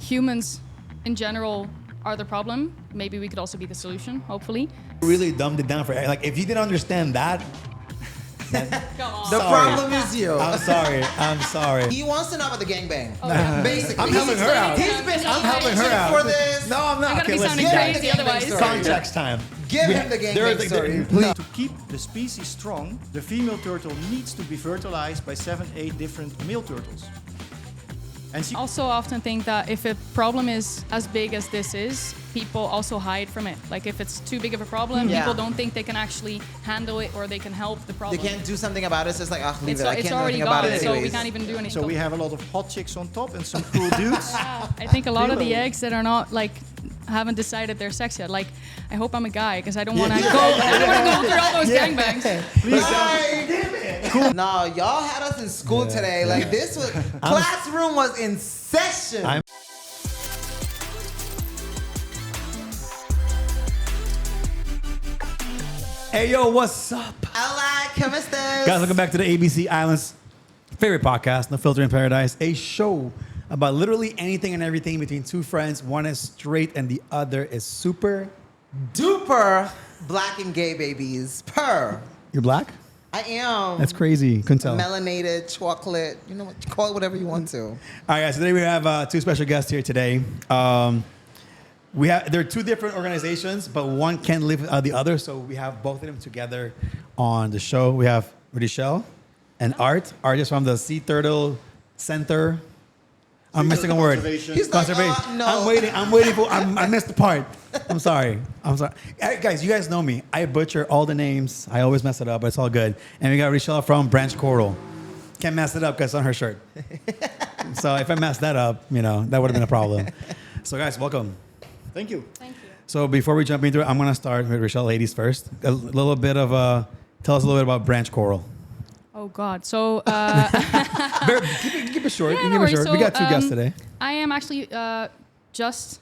humans in general are the problem, maybe we could also be the solution, hopefully. Really dumbed it down for like if you didn't understand that. Come on. The problem is you. I'm sorry. He wants to know about the gangbang. Okay. Basically, I'm helping her out. He's been I'm helping her out. for this. No, I'm not. I'm gonna be Okay, sounding listen. crazy otherwise. Context time. Give him the gangbang story. Please. To keep the species strong, the female turtle needs to be fertilized by 7-8 different male turtles. And she Also often think that if a problem is as big as this is, people also hide from it. Like if it's too big of a problem, Yeah. people don't think they can actually handle it or they can help the They problem. can't do something about it. It's just like, oh, leave It's, it. I it's can't do already anything about gone, it so we anyways. can't even do anything. so we have a lot of hot chicks on top and some cool dudes. I think a lot of the eggs that are not like haven't decided their sex yet. Like, I hope I'm a guy because I don't want to go. I don't want to go through all those gangbangs. Cool. No, y'all had us in school today. Like this was classroom was in session. Hey yo, what's up? Hola, ¿cómo estás? Guys, welcome back to the ABC Island's favorite podcast, No Filter in Paradise, a show about literally anything and everything between two friends. One is straight and the other is super Duper black and gay babies. Purr. You're black? I am. That's crazy. Couldn't tell. Melanated, chocolate. You know what? Call it whatever you want to. All right, guys. Today we have two special guests here today. There are two different organizations, but one can't live without the other. So we have both of them together on the show. We have Rochelle and Art. Art is from the Sea Turtle Center. I'm missing a word. He's like, Conservation. no. I'm waiting for. I missed the part. I'm sorry. Hey, guys, you guys know me. I butcher all the names. I always mess it up, but it's all good. And we got Rochelle from Branch Coral. Can't mess it up because it's on her shirt. So if I messed that up, that would have been a problem. So guys, welcome. Thank you. Thank you. So before we jump into it, I'm gonna start with Rochelle, ladies first. A little bit of tell us a little bit about Branch Coral. Oh God. So Keep it short. Yeah, Keep no it worries. short. We got two guests today. I am actually just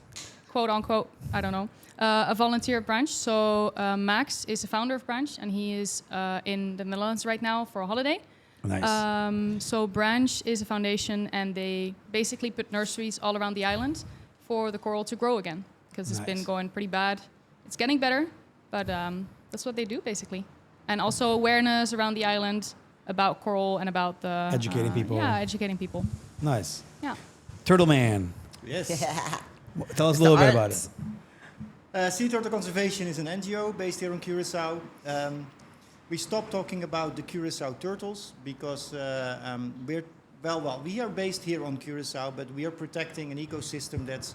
quote unquote, I don't know, a volunteer at Branch. So Max is the founder of Branch, and he is in the Netherlands right now for a holiday. Nice. So Branch is a foundation, and they basically put nurseries all around the island for the coral to grow again, because it's been going pretty bad. It's getting better, but that's what they do basically. And also awareness around the island about coral and about the... Educating people. Yeah, educating people. Nice. Yeah. Turtle Man. Yes. Tell us a little bit about it. Sea Turtle Conservation is an NGO based here in Curaçao. We stopped talking about the Curaçao turtles because we are based here on Curaçao, but we are protecting an ecosystem that's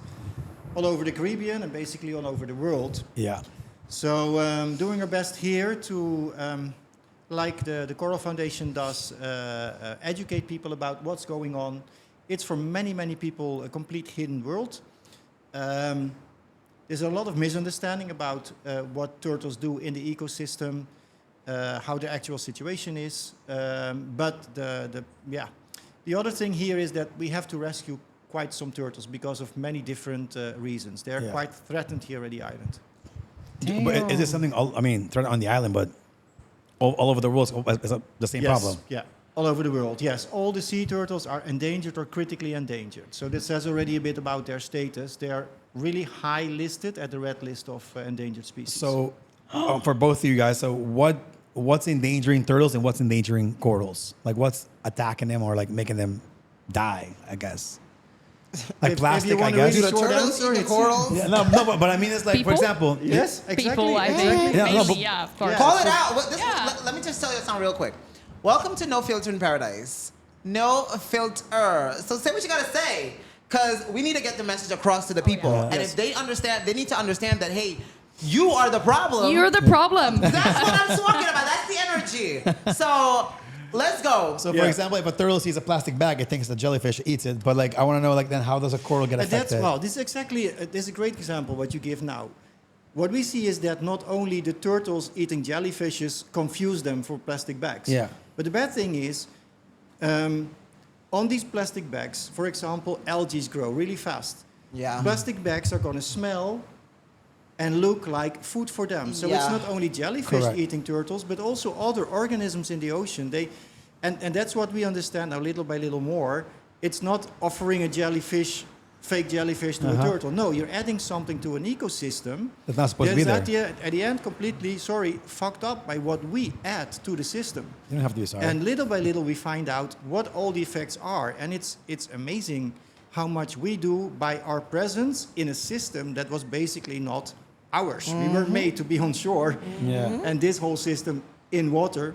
all over the Caribbean and basically all over the world. Yeah. So doing our best here to, like the Coral Foundation does, educate people about what's going on. It's for many, many people a complete hidden world. There's a lot of misunderstanding about what turtles do in the ecosystem, how the actual situation is. But the other thing here is that we have to rescue quite some turtles because of many different reasons. They're quite threatened here at the island. But is this something? Threatened on the island, but all over the world is the same problem. Yeah, all over the world. Yes, all the sea turtles are endangered or critically endangered. So this says already a bit about their status. They are really high listed at the red list of endangered species. So for both of you guys, so what's endangering turtles and what's endangering corals? Like what's attacking them or like making them die? I guess. Like plastic, I guess. Do the turtles eat the corals? Yeah, no, but I mean, it's like, People? for example, Yes, exactly. People, I think. exactly. Yeah, no, Mainly, but- yeah, of course. Yeah. Call it out. Yeah. Let me just tell you something real quick. Welcome to No Filter in Paradise. No filter. So say what you gotta say, because we need to get the message across to the people. yeah. And if they understand, they need to understand that, hey, you are the problem. You're the problem. That's what I'm talking about. That's the energy. So let's go. So, for example, if a turtle sees a plastic bag, it thinks the jellyfish eats it. But like, I want to know, like, then how does a coral get affected? This is exactly, this is a great example what you give now. What we see is that not only the turtles eating jellyfishes confuse them for plastic bags. Yeah. But the bad thing is, on these plastic bags, for example, algae grow really fast. Yeah. Plastic bags are going to smell and look like food for them. So it's not only jellyfish Correct. eating turtles, but also other organisms in the ocean. And that's what we understand now little by little more. It's not offering a jellyfish fake jellyfish to a turtle. No, you're adding something to an ecosystem It's not supposed to be there. at the end completely, fucked up by what we add to the system. You don't have to be sorry. And little by little, we find out what all the effects are. And it's amazing how much we do by our presence in a system that was basically not ours. We were made to be on shore, and this whole system in water.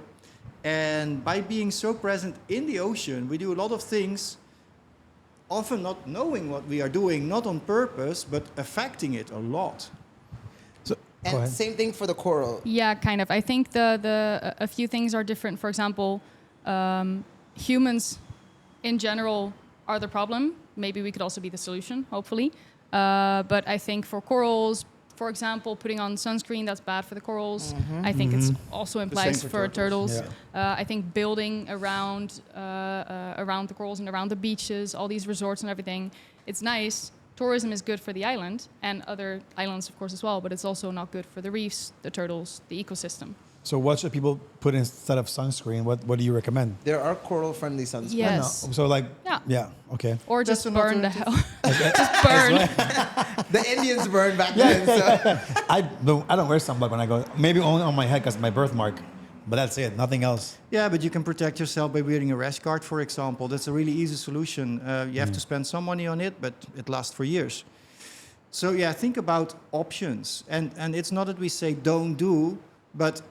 And by being so present in the ocean, we do a lot of things, often not knowing what we are doing, not on purpose, but affecting it a lot. So, go And ahead. same thing for the coral. Yeah, kind of. I think a few things are different. For example, humans in general are the problem. Maybe we could also be the solution, hopefully. But I think for corals, for example, putting on sunscreen, that's bad for the corals. I think it's also implies same for for turtles. turtles. I think building around the corals and around the beaches, all these resorts and everything, it's nice. Tourism is good for the island and other islands, of course, as well. But it's also not good for the reefs, the turtles, the ecosystem. So what should people put instead of sunscreen? What do you recommend? There are coral-friendly sunscreens. Yes. No. So like, Yeah. Okay. Or That's just an burn the alternative. hell. Just burn. The Indians burned back then. So. I don't wear sunblock when I go. Maybe only on my head because my birthmark, but that's it. Nothing else. Yeah, but you can protect yourself by wearing a rash guard, for example. That's a really easy solution. You have to spend some money on it, but it lasts for years. So yeah, think about options. And it's not that we say don't do, but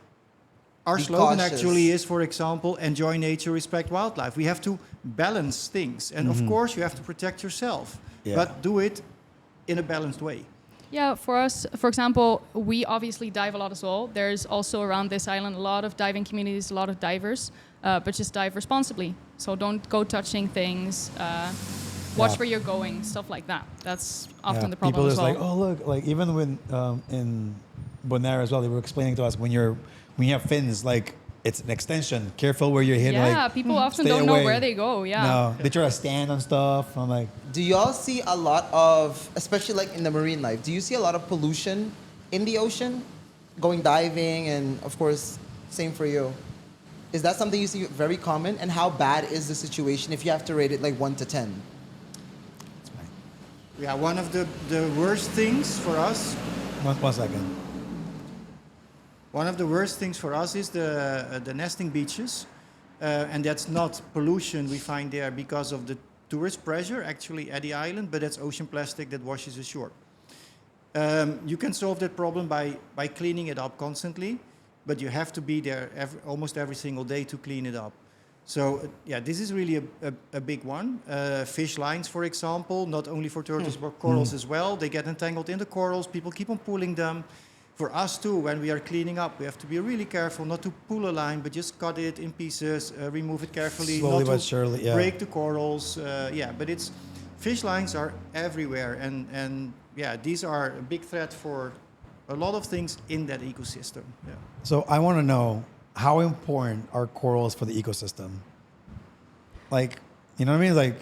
our Be slogan cautious. actually is, for example, enjoy nature, respect wildlife. We have to balance things. And of course, you have to protect yourself, Yeah. but do it in a balanced way. Yeah, for us, for example, we obviously dive a lot as well. There's also around this island a lot of diving communities, a lot of divers, but just dive responsibly. So don't go touching things. Watch Yeah. where you're going, stuff like that. That's often the People problem as just well. like, oh look, like even when in Bonaire as well, they were explaining to us when you have fins, like it's an extension. Careful where you're hitting. yeah, Like, people often stay don't away. know where they go. Yeah. No, they try to stand on stuff. I'm like, Do y'all see a lot of, especially like in the marine life, do you see a lot of pollution in the ocean? Going diving and of course, same for you. Is that something you see very common? And how bad is the situation if you have to rate it like 1 to 10? Yeah, one of the worst things for us, one second. one of the worst things for us is the nesting beaches. And that's not pollution we find there because of the tourist pressure actually at the island, but that's ocean plastic that washes ashore. You can solve that problem by cleaning it up constantly, but you have to be there almost every single day to clean it up. So yeah, this is really a big one. Fish lines, for example, not only for turtles but corals as well. They get entangled in the corals. People keep on pulling them. For us too, when we are cleaning up, we have to be really careful not to pull a line, but just cut it in pieces, remove it carefully, Slowly not but to surely, yeah. break the corals. But fish lines are everywhere, and these are a big threat for a lot of things in that ecosystem. Yeah. So I want to know how important are corals for the ecosystem? Like, you know what I mean? Like,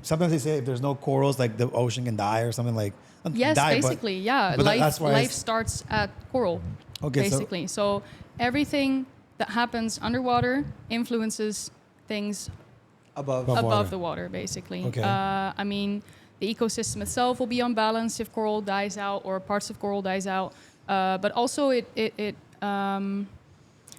sometimes they say if there's no corals, like the ocean can die or something like. Not Yes, die, basically, yeah. but that's why Life starts at coral, Okay, so- basically. So everything that happens underwater influences things Above. Above water. above the water, basically. Okay. I mean, the ecosystem itself will be unbalanced if coral dies out or parts of coral dies out. But also,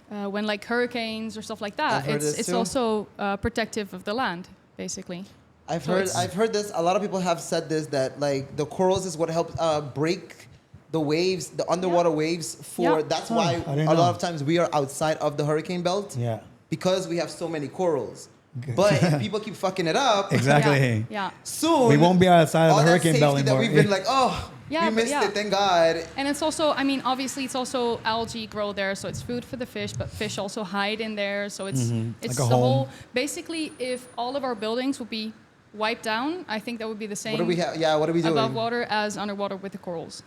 when like hurricanes or stuff like that, I've heard this it's too. also protective of the land, basically. I've So heard it's- I've heard this. A lot of people have said this, that like the corals is what helps break the waves, the underwater waves. Yeah. That's Oh, why I didn't a know. lot of times we are outside of the hurricane belt Yeah. because we have so many corals. Okay. But if people keep fucking it up, Exactly. Yeah. soon We won't be outside of all the that hurricane belt safety that anymore. we've been like, oh, Yeah, we but missed yeah. it, thank God. And it's also, I mean, obviously it's also algae grow there, so it's food for the fish, but fish also hide in there. So it's Like a the home. whole, basically if all of our buildings would be wiped down, I think that would be the same What do we have? Yeah, what are we doing? above water as underwater with the corals.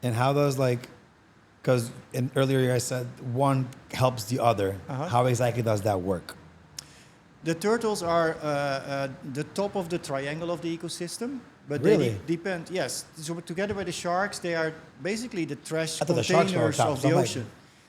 And how does because earlier I said one helps the other. Uh-huh. How exactly does that work? The turtles are the top of the triangle of the ecosystem, but Really? they depend. Yes, so together with the sharks, they are basically the trash I thought the sharks were on containers top, of so the I'm like- ocean.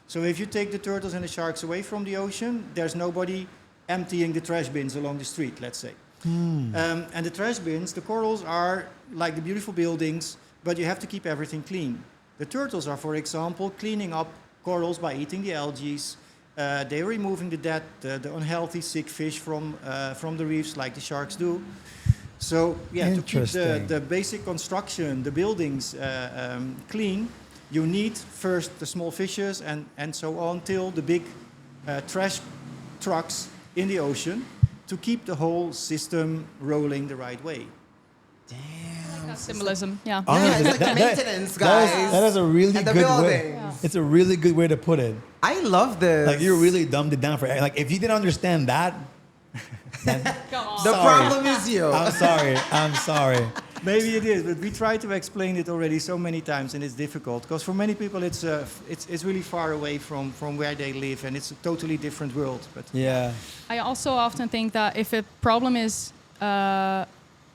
So if you take the turtles and the sharks away from the ocean, there's nobody emptying the trash bins along the street, let's say. And the trash bins, the corals are like the beautiful buildings, but you have to keep everything clean. The turtles are, for example, cleaning up corals by eating the algae. They're removing the dead, the unhealthy, sick fish from the reefs, like the sharks do. So, yeah, to keep the basic construction, the buildings clean, you need first the small fishes and so on till the big trash trucks in the ocean to keep the whole system rolling the right way. Damn. That symbolism, yeah. Yeah, it's like maintenance, guys. That is a really And the good way. buildings. Yeah. It's a really good way to put it. I love this. Like, you really dumbed it down for, like, if you didn't understand that, then Come on. The Sorry. problem is you. I'm sorry. Maybe it is, but we try to explain it already so many times, and it's difficult because for many people it's really far away from where they live, and it's a totally different world. But Yeah. I also often think that if a problem is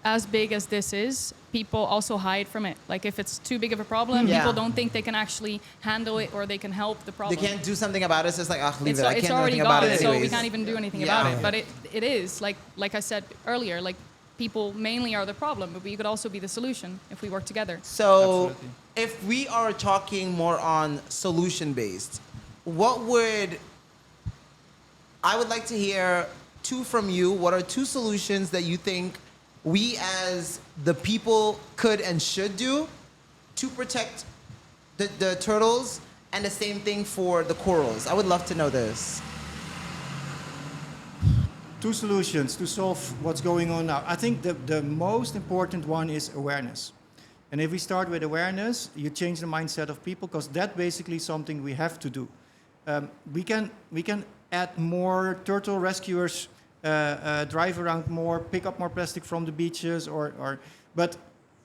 as big as this is, people also hide from it. Like if it's too big of a problem, Yeah. people don't think they can actually handle it or they can help the They problem. can't do something about it. It's just like, ah, leave it. I It's can't do already anything about gone, it so we anyways. can't even do anything Yeah. about it. But it is like I said earlier, like people mainly are the problem, but we could also be the solution if we work together. So, Absolutely. if we are talking more on solution-based, I would like to hear two from you. What are two solutions that you think we as the people could and should do to protect the turtles, and the same thing for the corals? I would love to know this. two solutions to solve what's going on now. I think the most important one is awareness. And if we start with awareness, you change the mindset of people, because that's basically something we have to do. We can add more turtle rescuers, drive around more, pick up more plastic from the beaches, but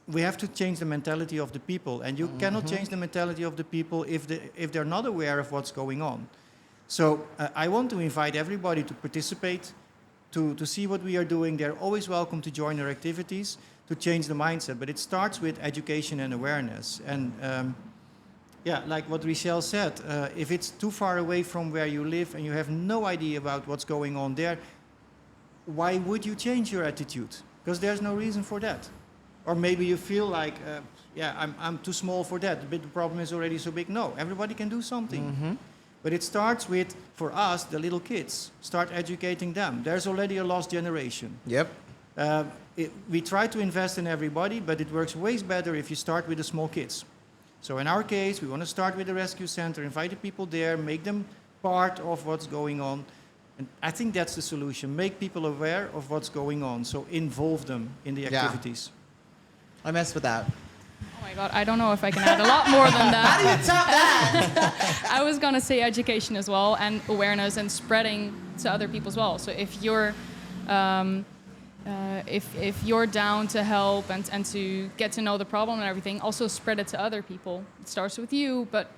we have to change the mentality of the people. And you cannot change the mentality of the people if they're not aware of what's going on. So I want to invite everybody to participate, to see what we are doing. They're always welcome to join our activities to change the mindset. But it starts with education and awareness. And yeah, like what Richelle said, if it's too far away from where you live and you have no idea about what's going on there, why would you change your attitude? Because there's no reason for that. Or maybe you feel like, yeah, I'm too small for that, but the problem is already so big. No, everybody can do something. But it starts with, for us, the little kids. Start educating them. There's already a lost generation. Yep. We try to invest in everybody, but it works way better if you start with the small kids. So in our case, we want to start with the rescue center, invite the people there, make them part of what's going on. And I think that's the solution. Make people aware of what's going on. So involve them in the activities. I mess with that. Oh my God, I don't know if I can add a lot more than that. How do you top that? I was gonna say education as well, and awareness and spreading to other people as well. So if you're if you're down to help and to get to know the problem and everything, also spread it to other people. It starts with you, but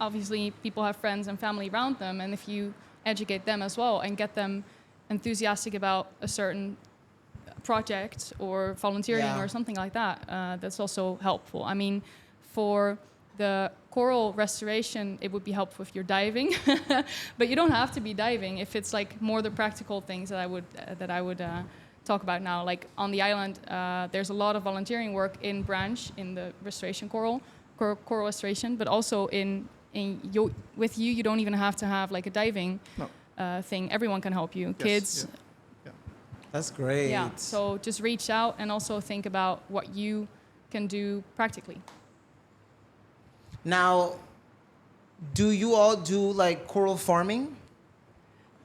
obviously people have friends and family around them, and if you educate them as well and get them enthusiastic about a certain project or volunteering or something like that, that's also helpful. I mean, for the coral restoration, it would be helpful if you're diving, but you don't have to be diving if it's like more the practical things that I would talk about now. Like on the island, there's a lot of volunteering work in branch in the restoration coral restoration, but also with you, you don't even have to have like a diving thing. Everyone can help you. Yes, Kids. yeah. That's great. Yeah, so just reach out and also think about what you can do practically. Now, do you all do like coral farming?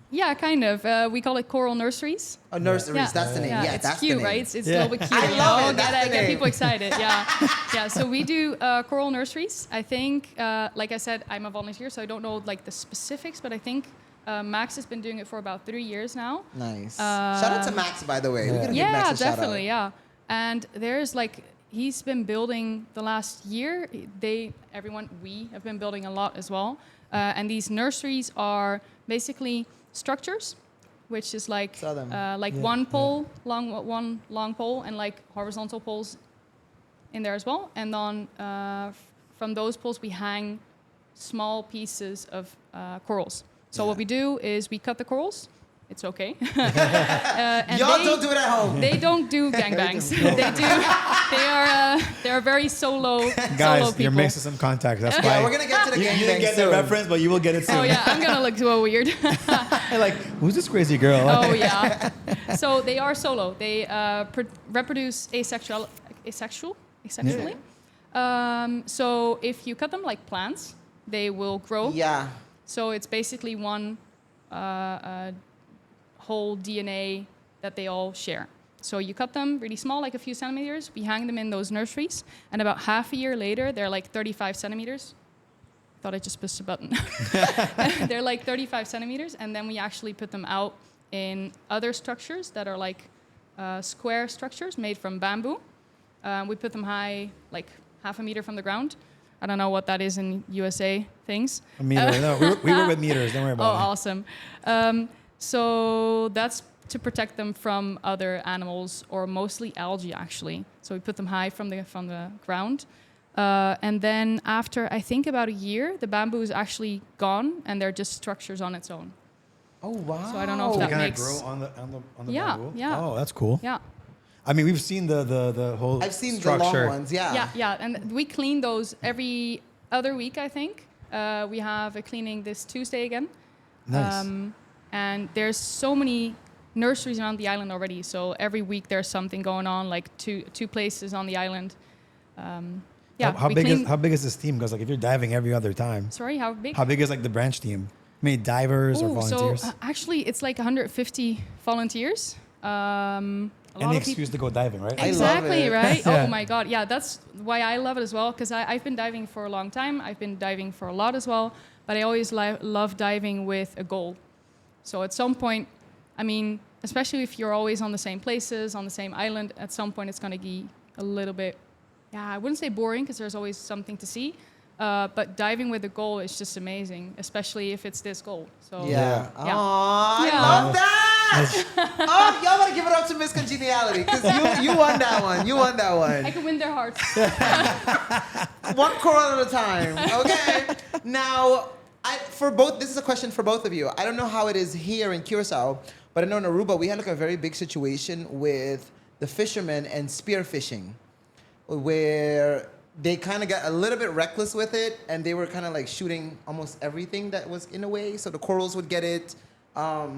Yeah, kind of. We call it coral nurseries. Oh, nurseries, Yeah. that's the name. Yeah, it's that's cute, the name. right? It's a Yeah. little bit cute. I you love know? it. That's the Get name. people excited. Yeah, yeah. So we do coral nurseries. I think, like I said, I'm a volunteer, so I don't know like the specifics, but I think Max has been doing it for about 3 years now. Nice. Shout out to Max, by the way. We're gonna give Yeah, Max a shout out. definitely. Yeah, and there's like he's been building the last year. We have been building a lot as well. And these nurseries are basically structures, which is like Saw them. one pole, one long pole, and like horizontal poles in there as well. And then from those poles we hang small pieces of corals. So what we do is we cut the corals, it's okay. Y'all don't do it at home. They don't do gangbangs. They are very solo Guys, people. you're mixing some contacts. That's why Yeah, we're gonna get to the you gangbang didn't get soon. the reference, but you will get it soon. Oh yeah, I'm gonna look so weird. Like, who's this crazy girl? Oh yeah. So they are solo. They reproduce asexually. So if you cut them like plants, they will grow. Yeah. So it's basically one whole DNA that they all share. So you cut them really small, like a few centimeters. We hang them in those nurseries, and about half a year later, they're like 35 centimeters. Thought I just pushed a button. They're like 35 centimeters, and then we actually put them out in other structures that are like square structures made from bamboo. We put them high, like half a meter from the ground. I don't know what that is in USA things. A meter. No, we were with meters. Don't worry Oh, about it. awesome. So that's to protect them from other animals, or mostly algae, actually. So we put them high from the ground. And then after, I think about a year, the bamboo is actually gone, and they're just structures on its own. Oh wow. So I don't know if They that kind of makes... grow on the Yeah, bamboo? yeah. Oh, that's cool. Yeah. I mean, we've seen the whole I've seen structure. the long ones. Yeah. Yeah, yeah. And we clean those every other week, I think. We have a cleaning this Tuesday again. Nice. And there's so many nurseries around the island already. So every week there's something going on, like two places on the island. Yeah. How we big clean- is how big is this team? Because like if you're diving every other time, Sorry, how big? how big is like the branch team? How many divers or Ooh, volunteers? So actually, it's like 150 volunteers. A Any lot of excuse to go diving, right? I love Exactly, it. right? Yeah. Oh my God. Yeah, that's why I love it as well, because I've been diving for a long time. I've been diving for a lot as well, but I always love diving with a goal. So at some point, I mean, especially if you're always on the same places, on the same island, at some point it's going to be a little bit, yeah, I wouldn't say boring, because there's always something to see. But diving with a goal is just amazing, especially if it's this goal. So Yeah. Yeah. Aw, Yeah. I love that. Oh, y'all gotta give it up to Miss Congeniality, because you won that one. You won that I one. can win their hearts. One coral at a time. Okay. Now, this is a question for both of you. I don't know how it is here in Curaçao, but I know in Aruba we had like a very big situation with the fishermen and spear fishing, where they kind of got a little bit reckless with it, and they were kind of like shooting almost everything that was in a way, so the corals would get it. How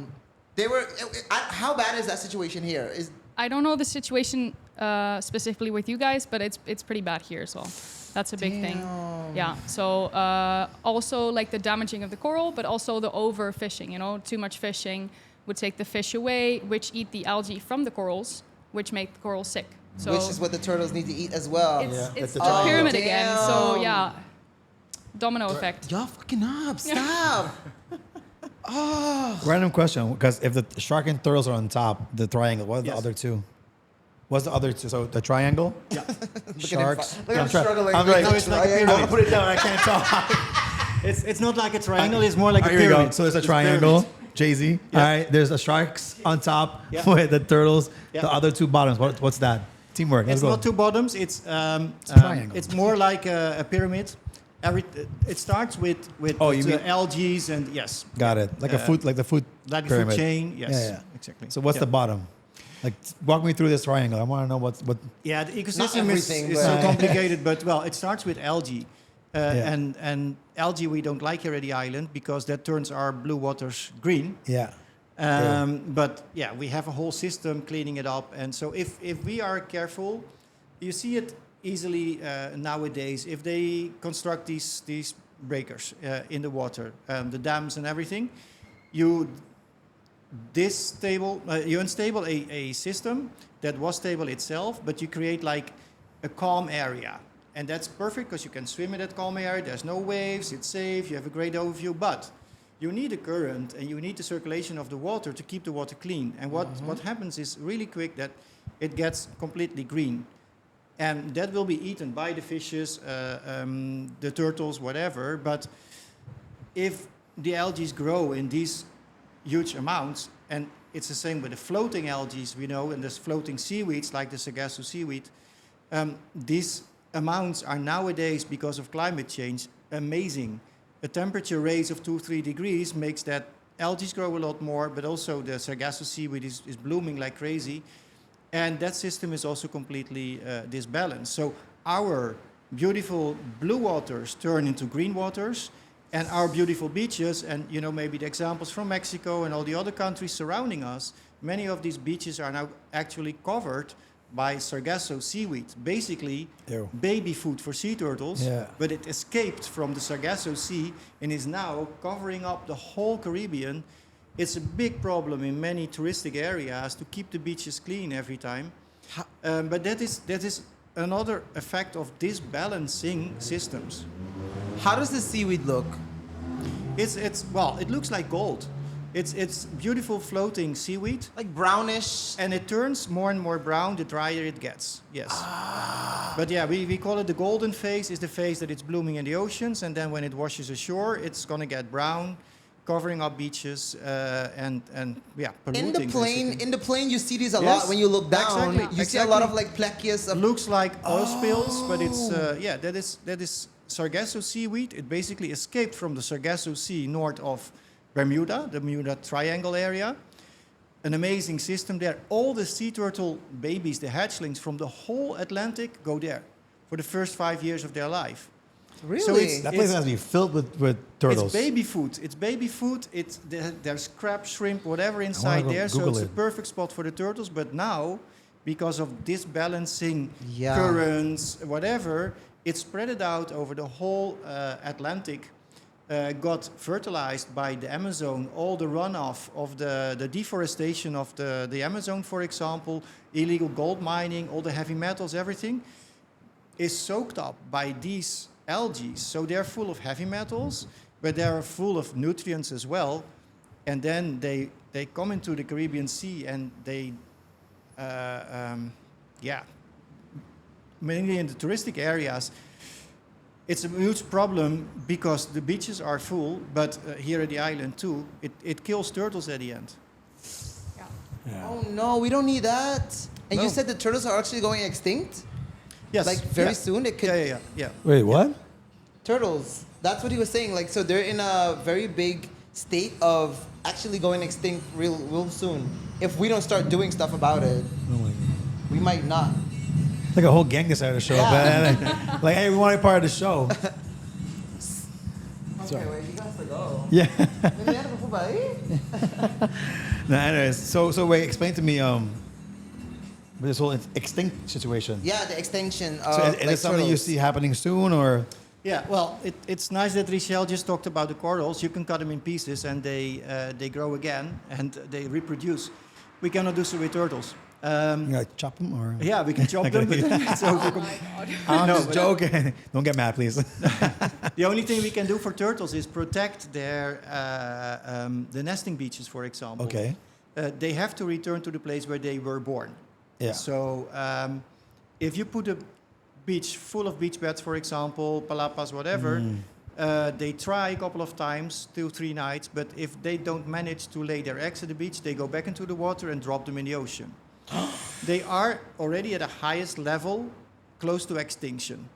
bad is that situation here? I don't know the situation specifically with you guys, but it's pretty bad here as well. That's a big thing. Yeah. So also like the damaging of the coral, but also the overfishing. You know, too much fishing would take the fish away, which eat the algae from the corals, which make the corals sick. So Which is what the turtles need to eat as well. it's, Yeah, it's the the triangle. pyramid again. So Damn. yeah, domino effect. Y'all fucking up. Stop. Random question, because if the shark and turtles are on top, the triangle, what are the Yes. other two? What's the other two? So the triangle? Yeah. Sharks. Look at him struggling. I'm with like, the No, it's like a triangle. I'll put it down. I can't talk. It's not like a triangle. It's more like a Here we pyramid. go. So there's a It's triangle. pyramid. Jay-Z. Yeah. All right. There's the sharks on top Yeah. with the turtles. Yeah. The other two bottoms. What's that? Teamwork. Let's It's go. not two bottoms. It's a triangle. It's more like a pyramid. It starts with Oh, you mean- algae and yes, Got it. Like a food, like the food like a pyramid. food chain. Yes, Yeah, yeah. exactly. So what's Yeah. the bottom? Like, walk me through this triangle. I want to know what. Yeah, the ecosystem is everything, so but- complicated, but well, it starts with algae. Yeah. And algae we don't like here at the island because that turns our blue waters green. Yeah. But yeah, we have a whole system cleaning it up. And so if we are careful, you see it easily nowadays. If they construct these breakers in the water, the dams and everything, you unstable a system that was stable itself, but you create like a calm area. And that's perfect because you can swim in that calm area. There's no waves, it's safe, you have a great overview. But you need a current and you need the circulation of the water to keep the water clean. And what happens is really quick that it gets completely green. And that will be eaten by the fishes, the turtles, whatever. But if the algae grow in these huge amounts, and it's the same with the floating algae, we know, and there's floating seaweeds like the Sargasso seaweed, these amounts are nowadays, because of climate change, amazing. A temperature raise of 2-3 degrees makes that algae grow a lot more, but also the Sargasso seaweed is blooming like crazy. And that system is also completely disbalanced. So our beautiful blue waters turn into green waters, and our beautiful beaches, and maybe the examples from Mexico and all the other countries surrounding us, many of these beaches are now actually covered by Sargasso seaweed, basically Ew. baby food for sea turtles, Yeah. but it escaped from the Sargasso Sea and is now covering up the whole Caribbean. It's a big problem in many touristic areas to keep the beaches clean every time. But that is another effect of disbalancing systems. How does the seaweed look? It looks like gold. It's beautiful floating seaweed, Like brownish. and it turns more and more brown the drier it gets. Yes. But yeah, we call it the golden phase. Is the phase that it's blooming in the oceans, and then when it washes ashore, it's gonna get brown, covering up beaches and polluting. In the plane, you see these a Yes, lot when you look down. exactly, You see a lot of exactly. like plechias It of looks like oil spills, but it's that is Sargasso seaweed. It basically escaped from the Sargasso Sea north of Bermuda, the Bermuda Triangle area. An amazing system there. All the sea turtle babies, the hatchlings from the whole Atlantic, go there for the first 5 years of their life. really. So it's- That place has to be filled with turtles. It's baby food. It's baby food. There's crab, shrimp, whatever inside go there. So Google it's it. a perfect spot for the turtles. But now, because of disbalancing Yeah. currents, whatever, it's spread it out over the whole Atlantic. Got fertilized by the Amazon, all the runoff of the deforestation of the Amazon, for example, illegal gold mining, all the heavy metals, everything is soaked up by these algae. So they're full of heavy metals, but they're full of nutrients as well. And then they come into the Caribbean Sea and they, mainly in the touristic areas, it's a huge problem because the beaches are full, but here at the island too, it kills turtles at the end. Yeah. Yeah. Oh no, we don't need that. And you No. said the turtles are actually going extinct? Yes. Like very yeah. soon? It could Yeah. Wait, what? turtles. That's what he was saying. Like so they're in a very big state of actually going extinct real soon. If we don't start doing stuff about it, Oh my God. we might not. It's like a whole gang decided to show up. Yeah. Like, hey, we want to be part of the show. Okay, wait, you guys to go. Yeah. No, anyways, so wait, explain to me this whole extinct situation. Yeah, the extinction of So is like it something you turtles. see happening soon, or? Yeah, well, it's nice that Richelle just talked about the corals. You can cut them in pieces and they grow again and they reproduce. We cannot do so with turtles. You like chop them, or? Yeah, we can chop them, but it's Oh over. my God. I'm No, just but- joking. Don't get mad, please. The only thing we can do for turtles is protect their the nesting beaches, for example. Okay. They have to return to the place where they were born. Yeah. So if you put a beach full of beach beds, for example, palapas, whatever, they try a couple of times, 2-3 nights, but if they don't manage to lay their eggs at the beach, they go back into the water and drop them in the ocean. They are already at the highest level, close to extinction.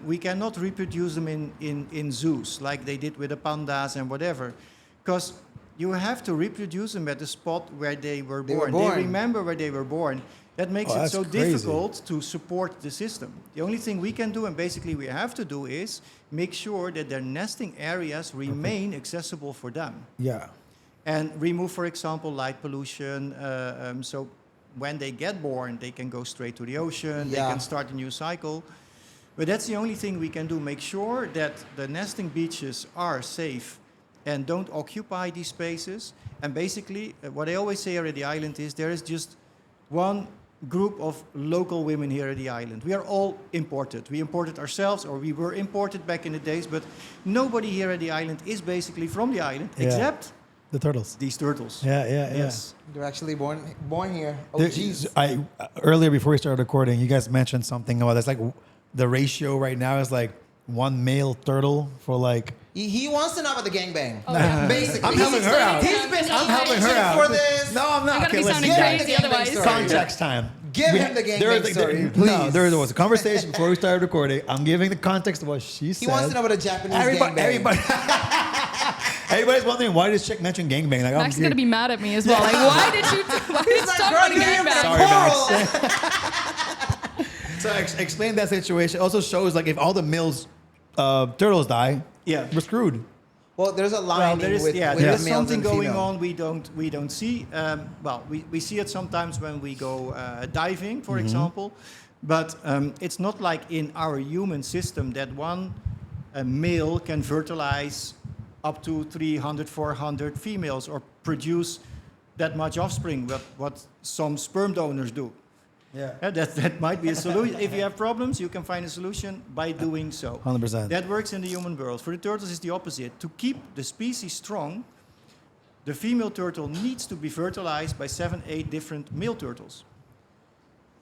We cannot reproduce them in zoos like they did with the pandas and whatever, because you have to reproduce them at the spot where they were born. They remember where they were born. That makes it that's so crazy. difficult to support the system. The only thing we can do, and basically we have to do, is make sure that their nesting areas remain accessible for them. Yeah. And remove, for example, light pollution. So when they get born, they can go straight to the ocean. They Yeah. can start a new cycle. But that's the only thing we can do. Make sure that the nesting beaches are safe and don't occupy these spaces. And basically, what I always say here at the island is there is just one group of local women here at the island. We are all imported. We imported ourselves, or we were imported back in the days, but nobody here at the island is basically from the island, Yeah. except The turtles. these turtles. Yeah. Yes. They're actually born here. Oh, There- jeez. Earlier, before we started recording, you guys mentioned something about that's like the ratio right now is like one male turtle for like. He wants to know about the gangbang. Oh, yeah. Basically, I'm helping her out. He's been I'm helping her itching out. for this. No, I'm not. You're gonna be sounding listen. crazy Give him the otherwise. gangbang story. Context time. Give him the gangbang story, No, please. there was a conversation before we started recording. I'm giving the context of what she said. He wants to know about a Japanese Everybody, gangbang. Everybody's wondering why this chick mentioned gangbang. Like, Max is gonna be mad at me as well. Like, why did you He's like, talk girl, about you didn't gangbang? Sorry, Max. coral. So explain that situation. It also shows like if all the males turtles die, Yeah. we're screwed. Well, there's a Well, line there is, with there males is something and going female. on we don't see. We see it sometimes when we go diving, for example. But it's not like in our human system that one male can fertilize up to 300, 400 females or produce that much offspring, what some sperm donors do. Yeah. That might be a solution. If you have problems, you can find a solution by doing so. 100%. That works in the human world. For the turtles, it's the opposite. To keep the species strong, the female turtle needs to be fertilized by 7, 8 different male turtles.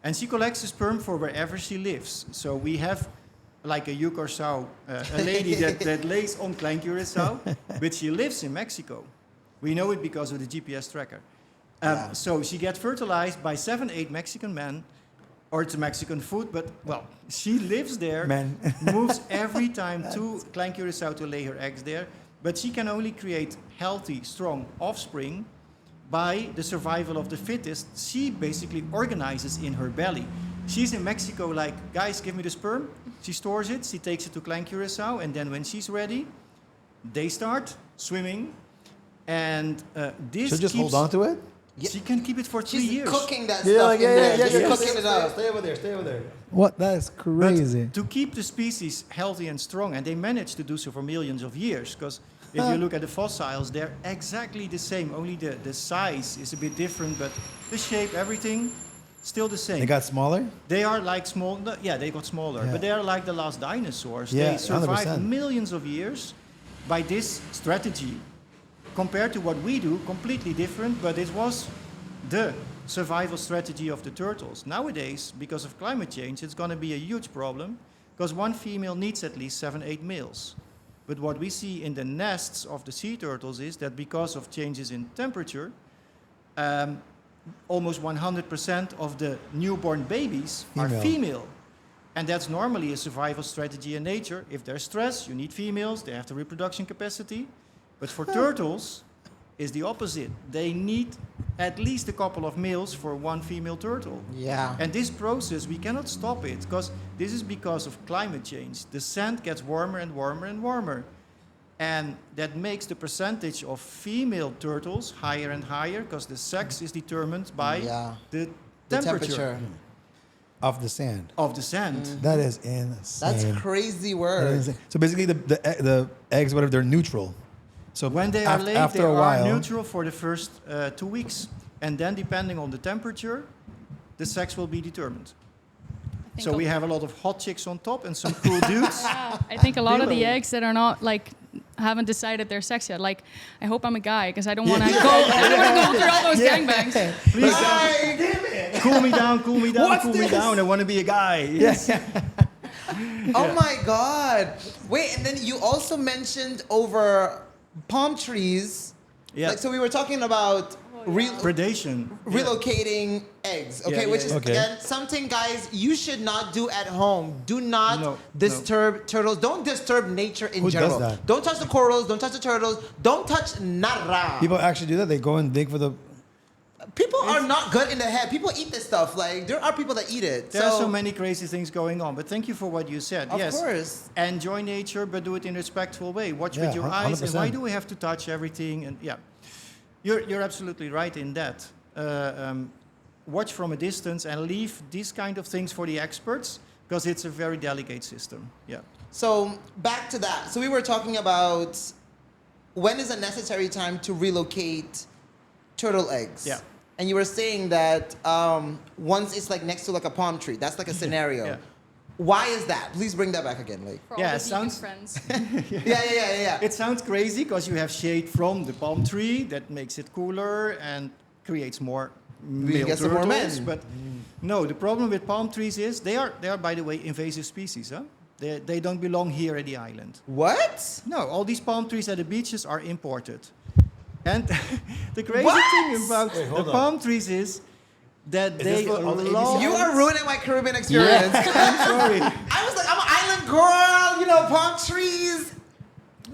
And she collects the sperm for wherever she lives. So we have like a Curaçao, a lady that lays on Klein Curaçao, but she lives in Mexico. We know it because of the GPS tracker. So she gets fertilized by 7, 8 Mexican men, or it's a Mexican food, but well, she lives there, Men. moves every time to Klein Curaçao to lay her eggs there, but she can only create healthy, strong offspring by the survival of the fittest. She basically organizes in her belly. She's in Mexico like, guys, give me the sperm. She stores it, she takes it to Klein Curaçao, and then when she's ready, they start swimming. And this Should just keeps, hold on to it. She can keep it for 3 She's years. cooking that Yeah, stuff like, in there. yeah, Just yeah. cooking it up. Stay over there. Stay over there. What? That is But crazy. to keep the species healthy and strong, and they managed to do so for millions of years, because if you look at the fossils, they're exactly the same, only the size is a bit different, but the shape, everything, still the same. They got smaller. They are like small, yeah, they got smaller, Yeah. but they are like the last dinosaurs. Yeah, They survived 100%. millions of years by this strategy. Compared to what we do, completely different, but it was the survival strategy of the turtles. Nowadays, because of climate change, it's going to be a huge problem, because one female needs at least 7, 8 males. But what we see in the nests of the sea turtles is that because of changes in temperature, almost 100% of the newborn babies are Female. female. And that's normally a survival strategy in nature. If there's stress, you need females, they have the reproduction capacity. But for turtles, it's the opposite. They need at least a couple of males for one female turtle. Yeah. And this process, we cannot stop it, because this is because of climate change. The sand gets warmer and warmer and warmer. And that makes the percentage of female turtles higher and higher, because the sex is determined by the temperature Off the sand. of the sand. That is insane. That's crazy That word. is insane. So basically, the eggs, whatever, they're neutral. So When they are laid, after they a while, are neutral for the first 2 weeks. And then, depending on the temperature, the sex will be determined. think So we have a lot of hot chicks on top and some cool dudes. I think a lot of the Below. eggs that are not like haven't decided their sex yet. Like, I hope I'm a guy because I don't want to go. I don't want to go through all those gangbangs. Please, cool me down, cool me down, What's cool me this? down. I want to be a guy. Yes. Oh my God. Wait, and then you also mentioned over palm trees. Yeah. Like, so we were talking about Predation. relocating eggs, okay? Yeah, Which yeah, is, yeah. Okay. again, something, guys, you should not do at home. Do not No, disturb turtles. Don't disturb nature in Who does general. that? Don't touch the corals. Don't touch the turtles. Don't touch nada. people actually do that. They go and dig for the. People are not good in the head. People eat this stuff. Like, there are people that eat it. There are so many crazy things going on, but thank you for what you said. Of yes, course. enjoy nature, but do it in a respectful way. Watch Yeah, with your eyes. And 100%. why do we have to touch everything? And yeah, you're absolutely right in that. Watch from a distance and leave these kind of things for the experts, because it's a very delicate system. Yeah. So back to that. So we were talking about when is a necessary time to relocate turtle eggs. Yeah. And you were saying that once it's like next to like a palm tree, that's like a scenario. Yeah. Why is that? Please bring that back again, like. For Yeah, all it the vegan sounds- friends. Yeah. It sounds crazy because you have shade from the palm tree that makes it cooler and creates more male get some more turtles. men. But no, the problem with palm trees is they are by the way invasive species. Huh? They don't belong here at the island. What? No, all these palm trees at the beaches are imported. And the crazy What? thing about Wait, hold the on. palm trees is that Is they this what all the love. You are ruining my Caribbean experience. I'm sorry. I was like, I'm an island girl, you know, palm trees.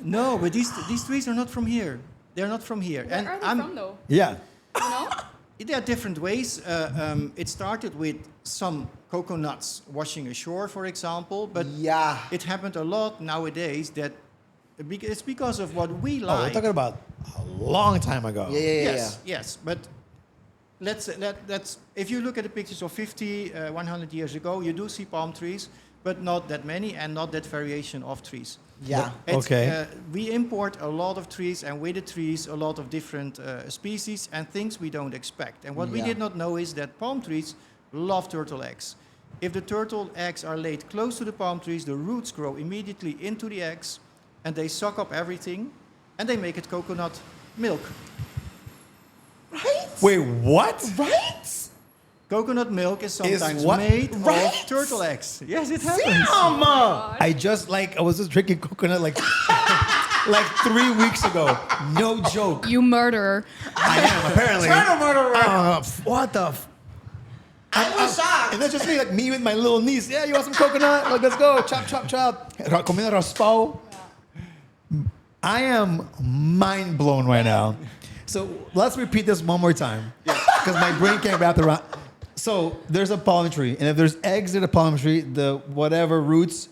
No, but these trees are not from here. They're not from here. Where are they from, though? Yeah. You know? There are different ways. It started with some coconuts washing ashore, for example, but Yeah. it happened a lot nowadays that it's because of what we Oh, like. we're talking about a long time ago. Yes, but let's if you look at the pictures of 50, 100 years ago, you do see palm trees, but not that many and not that variation of trees. Yeah. Okay. We import a lot of trees, and with the trees, a lot of different species and things we don't expect. And what we Yeah. did not know is that palm trees love turtle eggs. If the turtle eggs are laid close to the palm trees, the roots grow immediately into the eggs, and they suck up everything, and they make it coconut milk. Right? Wait, what? Right? Coconut milk is sometimes what? made Right? of turtle eggs. Yes, it happens. Damn! I was just drinking coconut like 3 weeks ago. No joke. You murderer. I am, apparently. Turtle murderer. What the? I was shocked. And that's just me, like me with my little niece. Yeah, you want some coconut? Like, let's go. Chop, chop, chop. Comiendo raspao. I am mind blown right now. So let's repeat this one more time. Because my brain can't wrap around. So there's a palm tree, and if there's eggs in the palm tree, the whatever roots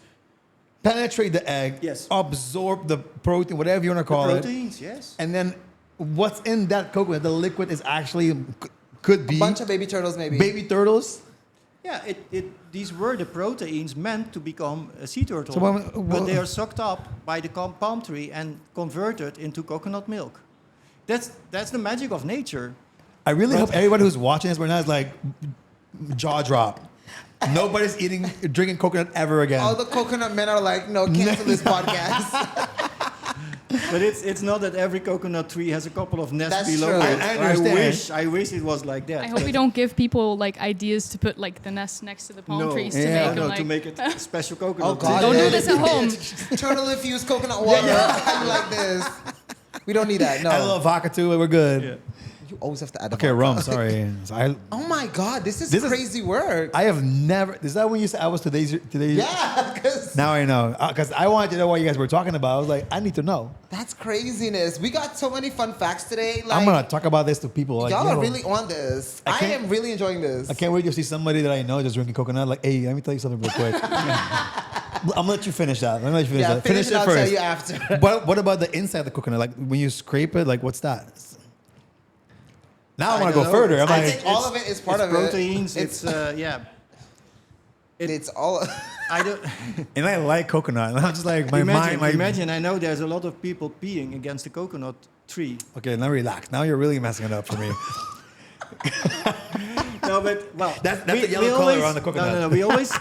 penetrate the egg, Yes. absorb the protein, whatever you want to call it, Proteins, yes. and then what's in that coconut, the liquid is actually could be Bunch of baby turtles, maybe. baby turtles. Yeah, these were the proteins meant to become a sea turtle, So but they are sucked up by the palm tree and converted into coconut milk. That's the magic of nature. I really hope everybody who's watching this right now is like jaw drop. Nobody's drinking coconut ever again. All the coconut men are like, no, cancel this podcast. But it's not that every coconut tree has a couple of nests That's below true. it. I understand. I wish it was like that. I hope we don't give people like ideas to put like the nest next to the palm trees to Yeah. make them like. to make it a special coconut. Oh, God. Don't do this at home. Turtle infused coconut water. I'm like this. We don't need that. No. I love vodka too, and we're good. Yeah. You always have to add the Okay, vodka. rum. Sorry. So Oh my God, this is This is- crazy work. I have never. Is that when you said I was today's? Yeah, because Now I know. Because I wanted to know what you guys were talking about. I was like, I need to know. that's craziness. We got so many fun facts today. Like, I'm gonna talk about this to people. Like, y'all yo, are really on this. I I can't- am really enjoying this. I can't wait to see somebody that I know just drinking coconut. Like, hey, let me tell you something real quick. I'm gonna let you finish that. Let me let you finish Yeah, that. finish it. it I'll first. tell you after. What about the inside of the coconut? Like when you scrape it, like what's that? Now I want to don't go know. further. I'm I like, think all of it is part it's of proteins. it. It's yeah. It's all. I don't. and I like coconut. And I'm just like, my mind, like, imagine. I know there's a lot of people peeing against the coconut tree. okay, now relax. Now you're really messing it up for me. No, but well, That's the yellow color always, on the coconut. No. We always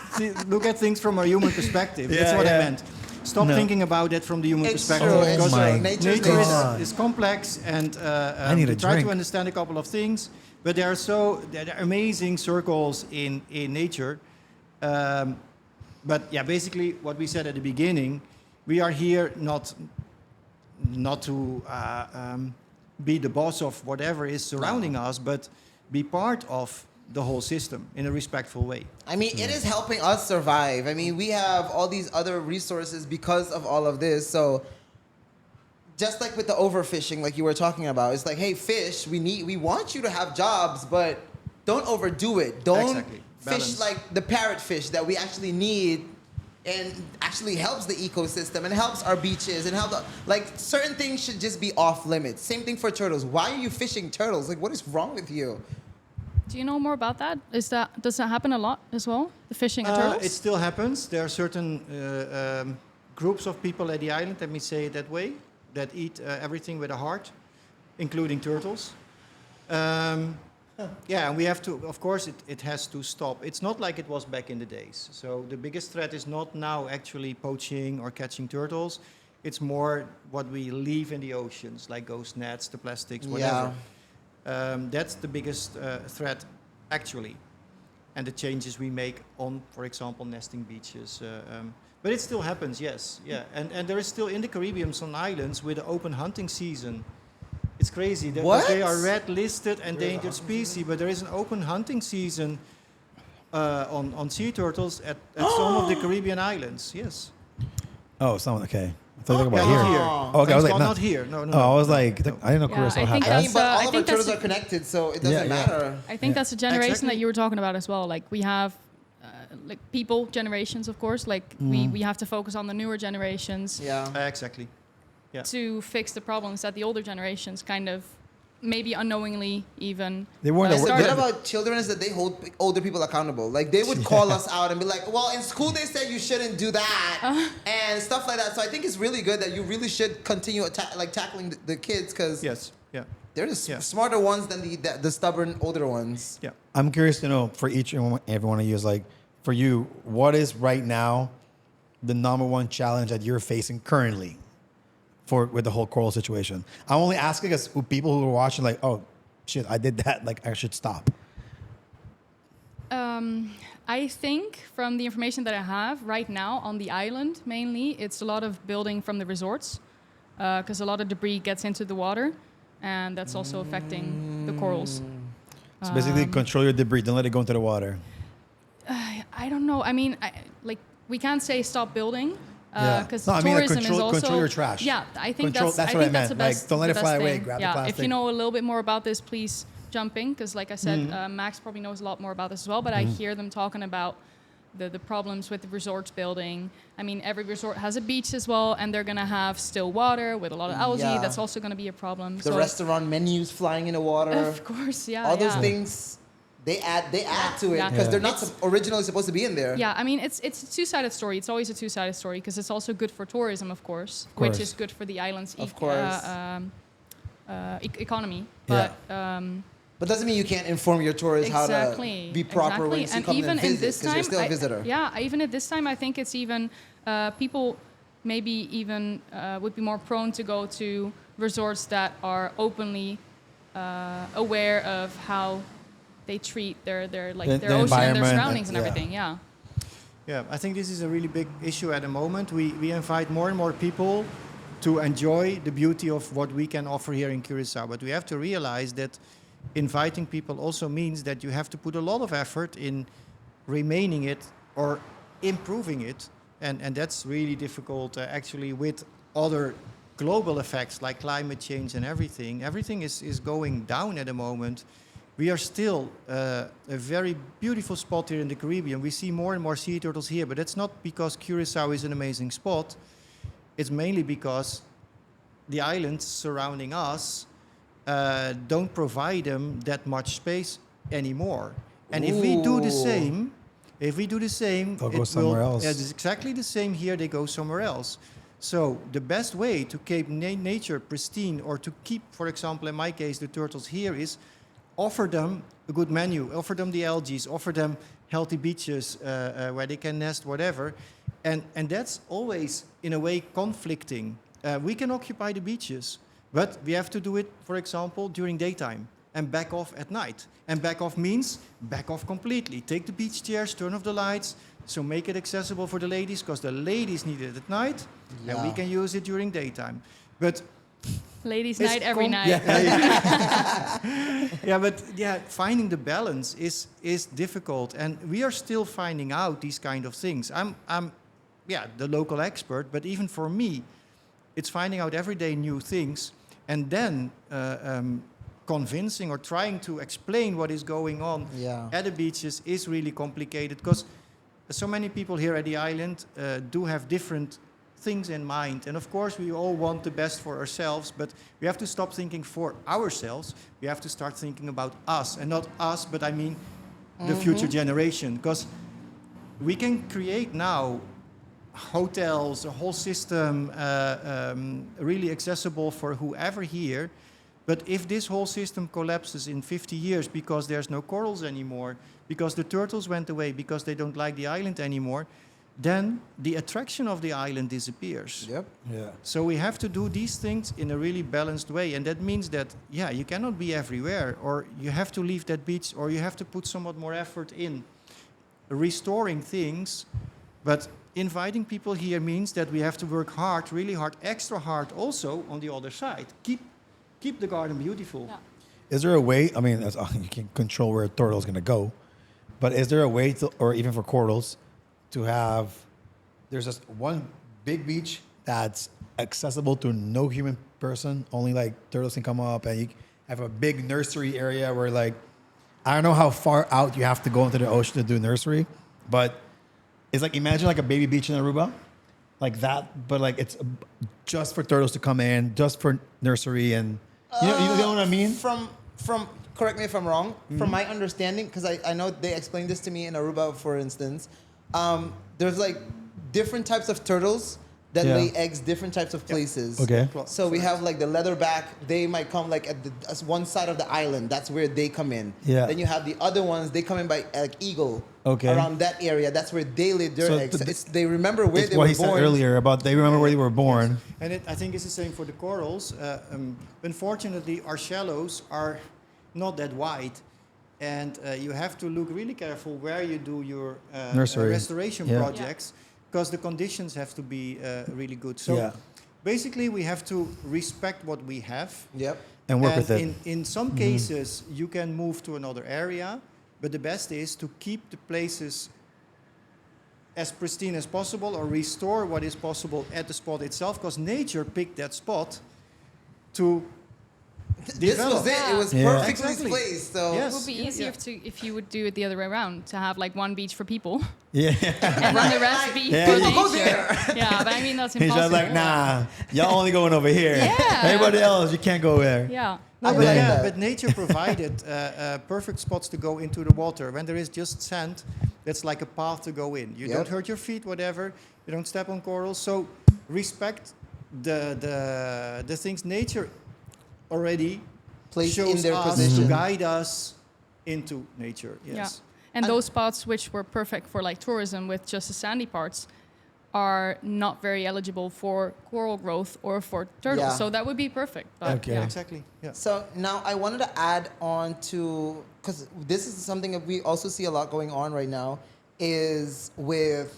look at things from a human perspective. That's Yeah, what yeah. I meant. Stop No. thinking about it from the human It's perspective. true. Oh It's because my true. Nature's nature God. is complex, and need we a try drink. to understand a couple of things. But there are amazing circles in nature. But yeah, basically what we said at the beginning, we are here not to be the boss of whatever is surrounding us, but be part of the whole system in a respectful way. I mean, it is helping us survive. I mean, we have all these other resources because of all of this. So, just like with the overfishing, like you were talking about, it's like, hey, fish, we want you to have jobs, but don't overdo it. Don't Exactly. fish Balance. like the parrotfish that we actually need, and actually helps the ecosystem and helps our beaches and like certain things should just be off limits. Same thing for turtles. Why are you fishing turtles? Like, what is wrong with you? Do you know more about that? Does that happen a lot as well? The fishing of turtles? It still happens. There are certain groups of people at the island, let me say it that way, that eat everything with a heart, including turtles. Yeah, and we have to, of course, it has to stop. It's not like it was back in the days. So the biggest threat is not now actually poaching or catching turtles. It's more what we leave in the oceans, like ghost nets, the plastics, whatever. That's the biggest threat, actually. And the changes we make on, for example, nesting beaches. But it still happens, yes. Yeah. And there is still in the Caribbean some islands with an open hunting season. It's crazy that What? they are red listed endangered species, but there is an open hunting season on sea turtles at some of the Caribbean islands. Yes. oh, okay. I thought you were Yeah, talking not about here. here. Oh, okay, I was like, Not here. No, no. Oh, I was no, like, no. I didn't know Yeah, Curaçao I had think that. I mean, but I all of our think turtles that's- are connected, so it doesn't Yeah, yeah. matter. I think that's a generation Exactly. that you were talking about as well. Like we have, like people generations, of course. Like we have to focus on the newer generations Yeah. Exactly. Yeah. to fix the problems that the older generations kind of, maybe unknowingly even. They weren't Yes, the aware- good about children is that they hold older people accountable. Like they would call us out and be like, "Well, in school they said you shouldn't do that," and stuff like that. So I think it's really good that you really should continue tackling the kids because Yes. Yeah. they're the Yeah. smarter ones than the stubborn older ones. Yeah. I'm curious to know for each and every one of you is like, for you, what is right now the number one challenge that you're facing currently with the whole coral situation? I'm only asking because people who are watching like, oh, shit, I did that. Like, I should stop. I think from the information that I have right now on the island, mainly, it's a lot of building from the resorts because a lot of debris gets into the water, and that's also affecting the corals. So basically, control your debris. Don't let it go into the water. I don't know. I mean, like we can't say stop building Yeah. because No, I mean, like, tourism is also control your trash. Yeah, I think Control- that's that's I what I think that's the meant. Like, best. don't let the it best fly away, thing. grab the yeah, if plastic. you know a little bit more about this, please jump in because, like I said, Mm-hmm. Max probably knows a lot more about this as well. But I hear them talking about the problems with the resorts building. I mean, every resort has a beach as well, and they're gonna have still water with a lot of algae. Yeah. That's also gonna be a problem. The restaurant menus flying in the water. of course, yeah, All those yeah. things, they add to it Yeah. because Yeah. they're not originally supposed to be in there. Yeah, I mean, it's a two-sided story. It's always a two-sided story because it's also good for tourism, of course, course. which is good for the island's Of course. economy. Yeah. But But doesn't mean you can't inform your tourists exactly, how to be proper when you and come even and in visit this because time, you're still a visitor. yeah, even at this time, I think it's even people maybe even would be more prone to go to resorts that are openly aware of how they treat their The ocean and their environment, surroundings and yeah. everything. Yeah. Yeah, I think this is a really big issue at the moment. We invite more and more people to enjoy the beauty of what we can offer here in Curaçao. But we have to realize that inviting people also means that you have to put a lot of effort in remaining it or improving it. And that's really difficult actually with other global effects like climate change and everything. Everything is going down at the moment. We are still a very beautiful spot here in the Caribbean. We see more and more sea turtles here, but that's not because Curaçao is an amazing spot. It's mainly because the islands surrounding us don't provide them that much space anymore. And if we do the same, They'll go somewhere else. It's exactly the same here. They go somewhere else. So the best way to keep nature pristine, or to keep, for example, in my case, the turtles here, is offer them a good menu, offer them the algae, offer them healthy beaches where they can nest, whatever. And that's always, in a way, conflicting. We can occupy the beaches, but we have to do it, for example, during daytime and back off at night. And back off means back off completely. Take the beach chairs, turn off the lights, so make it accessible for the ladies, because the ladies need it at night, and we can use it during daytime. But Ladies' It's night every com- night. yeah, finding the balance is difficult, and we are still finding out these kind of things. I'm the local expert, but even for me, it's finding out every day new things, and then convincing or trying to explain what is going on at the beaches is really complicated, because so many people here at the island do have different things in mind. And of course, we all want the best for ourselves, but we have to stop thinking for ourselves. We have to start thinking about us, and not us, but I mean the future generation, because we can create now hotels, a whole system really accessible for whoever here. But if this whole system collapses in 50 years because there's no corals anymore, because the turtles went away, because they don't like the island anymore, then the attraction of the island disappears. Yep. Yeah. So we have to do these things in a really balanced way. And that means that, you cannot be everywhere, or you have to leave that beach, or you have to put somewhat more effort in restoring things. But inviting people here means that we have to work hard, really hard, extra hard also on the other side. Keep the garden beautiful. Yeah. Is there a way? I mean, you can control where a turtle is going to go, but is there a way to, or even for corals, to have? There's just one big beach that's accessible to no human person. Only like turtles can come up, and you have a big nursery area where like I don't know how far out you have to go into the ocean to do nursery, but it's like imagine like a baby beach in Aruba, like that, but like it's just for turtles to come in, just for nursery, and you know what I mean. From correct me if I'm wrong. From my understanding, because I know they explained this to me in Aruba, for instance. There's like different types of turtles that lay eggs different types of places. Okay. So we have like the leatherback. They might come like at one side of the island. That's where they come in. Yeah. Then you have the other ones. They come in by like eagle. Okay. Around that area. That's where they lay their So eggs. They remember where It's they what were he said born. earlier about they remember where they were born. And I think it's the same for the corals. Unfortunately, our shallows are not that wide. And you have to look really careful where you do your Nursery. restoration Yeah. projects because the conditions have to be really good. So basically, we have to respect what we have. Yep. And work with it. In some cases, you can move to another area, but the best is to keep the places as pristine as possible or restore what is possible at the spot itself because nature picked that spot to This was it. It was perfectly Exactly. placed. So Yes. It would be easier if you would do it the other way around, to have like one beach for people Yeah. and then the rest be Yeah. for People go nature. there. Yeah, but I mean that's He's impossible. just like, nah, y'all only going over here. Yeah. Everybody else, you can't go there. Yeah. No, I but, like yeah, that. but nature provided perfect spots to go into the water. When there is just sand, that's like a path to go in. You Yep. don't hurt your feet, whatever. You don't step on corals. So respect the things nature already placed shows in their us position. to guide us into nature. Yes. Yeah. And those spots which were perfect for like tourism with just the sandy parts are not very eligible for coral growth or for turtles. Yeah. So that would be perfect. But Okay. yeah. Exactly. Yeah. So now I wanted to add on to, because this is something that we also see a lot going on right now, is with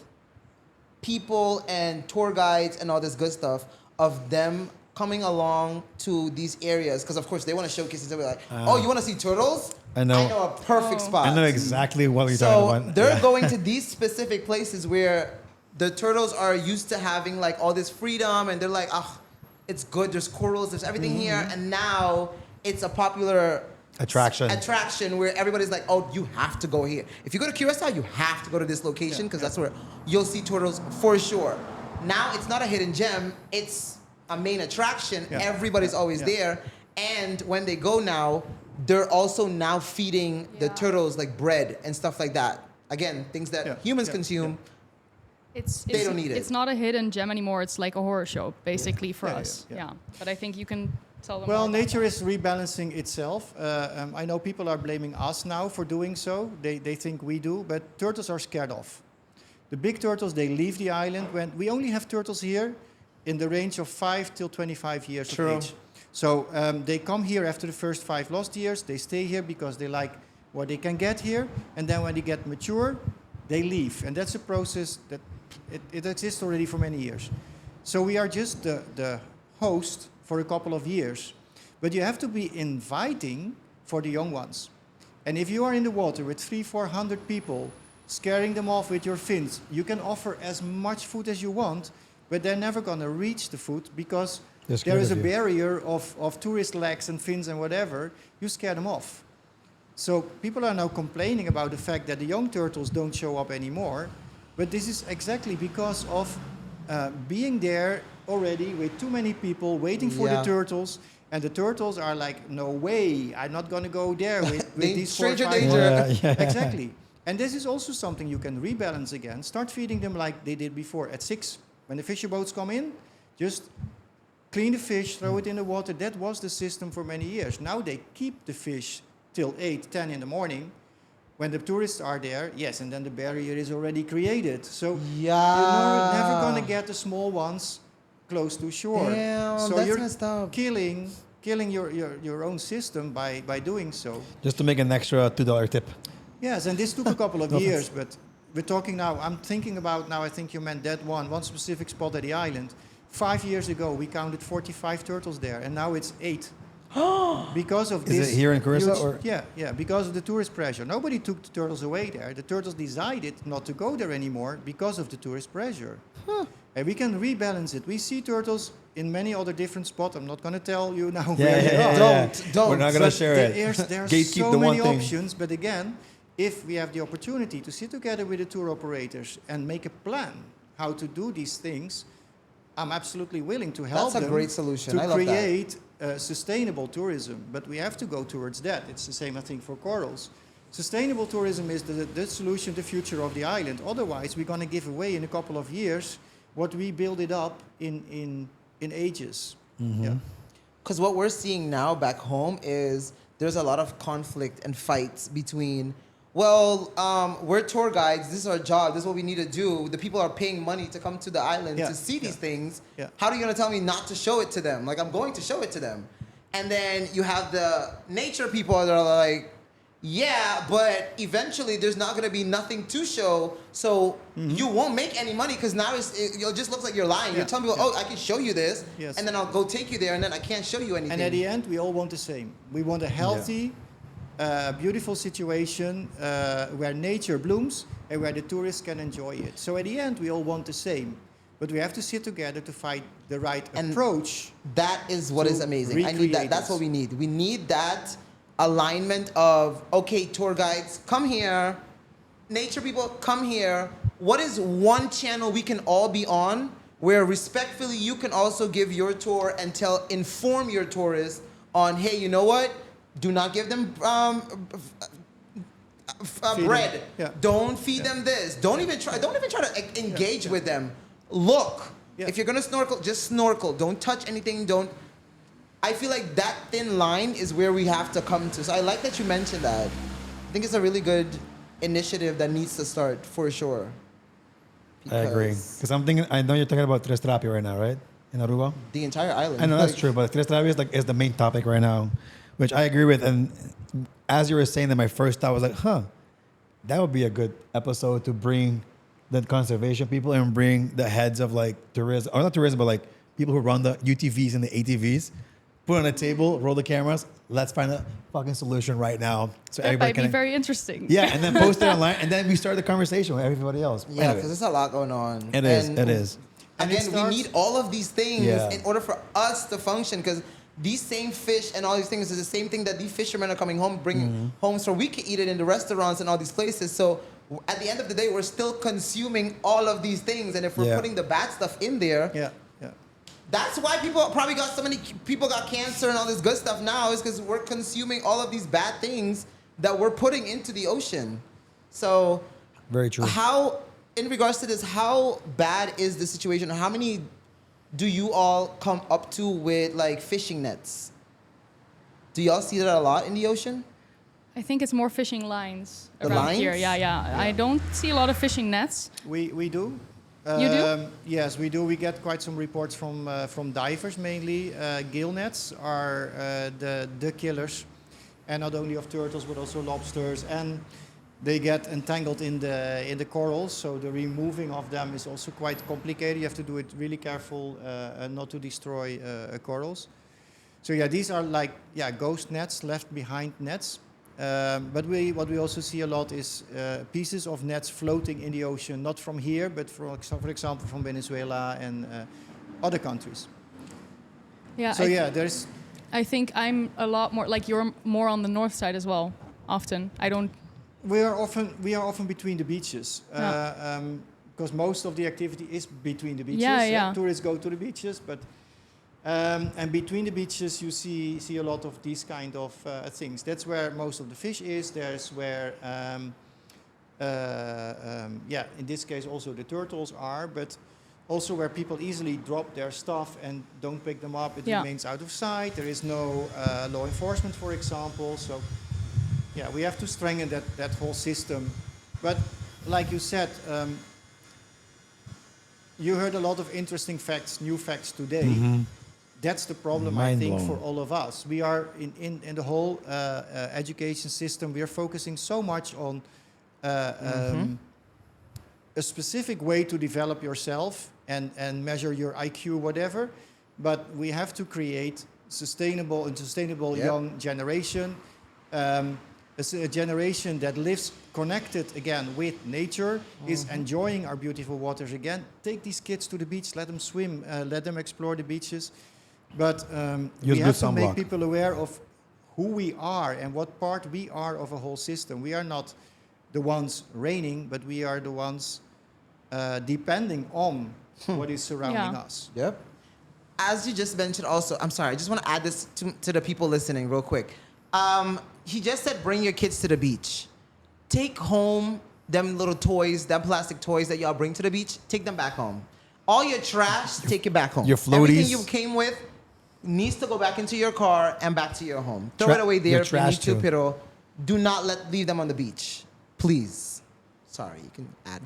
people and tour guides and all this good stuff of them coming along to these areas because of course they want to showcase it. They're like, oh, you want to see turtles? I know. I know a perfect spot. I know exactly what you're So talking about. they're Yeah. going to these specific places where the turtles are used to having like all this freedom, and they're like, oh, it's good. There's corals. There's everything here, and now it's a popular attraction where everybody's like, oh, you have to go here. If you go to Curaçao, you have to go to this location because that's where you'll see turtles for sure. Now it's not a hidden gem. It's a main attraction. Yeah. Everybody's always there. And when they go now, they're also now feeding the turtles like bread and stuff like that. Again, things that humans consume. They don't need it. It's not a hidden gem anymore. It's like a horror show, basically, for Yeah, us. yeah. But I think you can tell them. Well, more about nature that. is rebalancing itself. I know people are blaming us now for doing so. They think we do, but turtles are scared off. The big turtles, they leave the island. When we only have turtles here in the range of 5 till 25 years of age. So they come here after the first 5 lost years. They stay here because they like what they can get here. And then when they get mature, they leave. And that's a process that it exists already for many years. So we are just the host for a couple of years. But you have to be inviting for the young ones. And if you are in the water with 300-400 people, scaring them off with your fins, you can offer as much food as you want, but they're never going to reach the food because there is a barrier of tourist legs and fins and whatever. You scare them off. So people are now complaining about the fact that the young turtles don't show up anymore. But this is exactly because of being there already with too many people waiting for the turtles. And the turtles are like, no way, I'm not going to go there with these stranger 4 or 5 danger. Yeah. Exactly. And this is also something you can rebalance again. Start feeding them like they did before at 6. When the fisher boats come in, just clean the fish, throw it in the water. That was the system for many years. Now they keep the fish till 8, 10 in the morning. When the tourists are there, yes, and then the barrier is already created. So you're never going to get the small ones close to shore. Damn, so that's you're messed up. killing your own system by doing so. Just to make an extra $2 tip. Yes, and this took a couple of years, but we're talking now, I'm thinking about now, I think you meant that one specific spot at the island. 5 years ago, we counted 45 turtles there, and now it's 8. Because of this. Is it here in Curaçao? huge- Or? Yeah, because of the tourist pressure. Nobody took the turtles away there. The turtles decided not to go there anymore because of the tourist pressure. And we can rebalance it. We see turtles in many other different spots. I'm not going to tell you now Yeah, where yeah, they are. yeah. Don't. We're not gonna But share there it. are Gatekeep so the many one thing. options. But again, if we have the opportunity to sit together with the tour operators and make a plan how to do these things, I'm absolutely willing to help That's a them great solution. to I love that. create sustainable tourism. But we have to go towards that. It's the same, I think, for corals. Sustainable tourism is the solution, the future of the island. Otherwise, we're going to give away in a couple of years what we build it up in ages. Yeah. Because what we're seeing now back home is there's a lot of conflict and fights between, well, we're tour guides. This is our job. This is what we need to do. The people are paying money to come to the island Yeah, to see these things. yeah. How are you going to tell me not to show it to them? Like, I'm going to show it to them. And then you have the nature people that are like, yeah, but eventually there's not going to be nothing to show, so you won't make any money because now it just looks like you're lying. Yeah, You're telling people, oh, I can show you this, Yes. and then I'll go take you there, and then I can't show you anything. And at the end, we all want the same. We want a healthy, beautiful situation where nature blooms and where the tourists can enjoy it. So at the end, we all want the same. But we have to sit together to find the right And approach. That is what to is amazing. I need that. recreate That's this. what we need. We need that alignment of, okay, tour guides, come here. Nature people, come here. What is one channel we can all be on where respectfully you can also give your tour and inform your tourists on, hey, you know what? Do not give them Feed bread. them. Yeah. Don't feed them this. Don't even try to engage with them. Look. Yeah. If you're gonna snorkel, just snorkel. Don't touch anything. Don't. I feel like that thin line is where we have to come to. So I like that you mentioned that. I think it's a really good initiative that needs to start for sure. I agree. Because I'm thinking, I know you're talking about Tres Trapi right now, right? In Aruba? The entire island. I know that's Like, true, but Tres Trapi is the main topic right now, which I agree with. And as you were saying that, my first thought was like, that would be a good episode to bring the conservation people and bring the heads of like tourism, or not tourism, but like people who run the UTVs and the ATVs, put on a table, roll the cameras. Let's find a fucking solution right now. So That everybody might be can. very interesting. Yeah, and then post it online, and then we start the conversation with everybody else. Yeah, Anyway, because there's a lot going on. it is. And It is. And it Again, we starts- need all of these things Yeah. in order for us to function. Because these same fish and all these things is the same thing that these fishermen are coming home, bringing home, so we can eat it in the restaurants and all these places. So at the end of the day, we're still consuming all of these things. And if we're Yeah. putting the bad stuff in there, Yeah, yeah. that's why people probably got so many people got cancer and all this good stuff now, is because we're consuming all of these bad things that we're putting into the ocean. So Very true. how, in regards to this, how bad is the situation? How many do you all come up to with like fishing nets? Do y'all see that a lot in the ocean? I think it's more fishing lines The around here. lines? Yeah. I don't see a lot of fishing nets. We do. You do? Yes, we do. We get quite some reports from divers mainly. Gill nets are the killers, and not only of turtles but also lobsters. And they get entangled in the corals, so the removing of them is also quite complicated. You have to do it really careful not to destroy corals. So yeah, these are like ghost nets, left behind nets. But what we also see a lot is pieces of nets floating in the ocean, not from here, but for example from Venezuela and other countries. Yeah. So there's I think I'm a lot more like you're more on the north side as well. Often I don't. we are often between the beaches Yeah. because most of the activity is between the beaches. Yeah. Tourists go to the beaches, but and between the beaches you see a lot of these kind of things. That's where most of the fish is. There's where in this case also the turtles are, but also where people easily drop their stuff and don't pick them up. It remains out of sight. There is no law enforcement, for example. So yeah, we have to strengthen that whole system. But like you said, you heard a lot of interesting facts, new facts today. That's the problem, I think, for all of us. We are in the whole education system, we are focusing so much on a specific way to develop yourself and measure your IQ, whatever. But we have to create sustainable young generation. a generation that lives connected again with nature, is enjoying our beautiful waters again. Take these kids to the beach, let them swim, let them explore the beaches. But we have to make people aware of who we are and what part we are of a whole system. We are not the ones reigning, but we are the ones depending on what is surrounding us. Yep. As you just mentioned also, I'm sorry, I just want to add this to the people listening real quick. He just said bring your kids to the beach. Take home them little toys, them plastic toys that y'all bring to the beach, take them back home. All your trash, take it back home. Your floaties. Everything you came with needs to go back into your car and back to your home. Throw it away there if you need to, pero do not leave them on the beach. Please. Sorry, you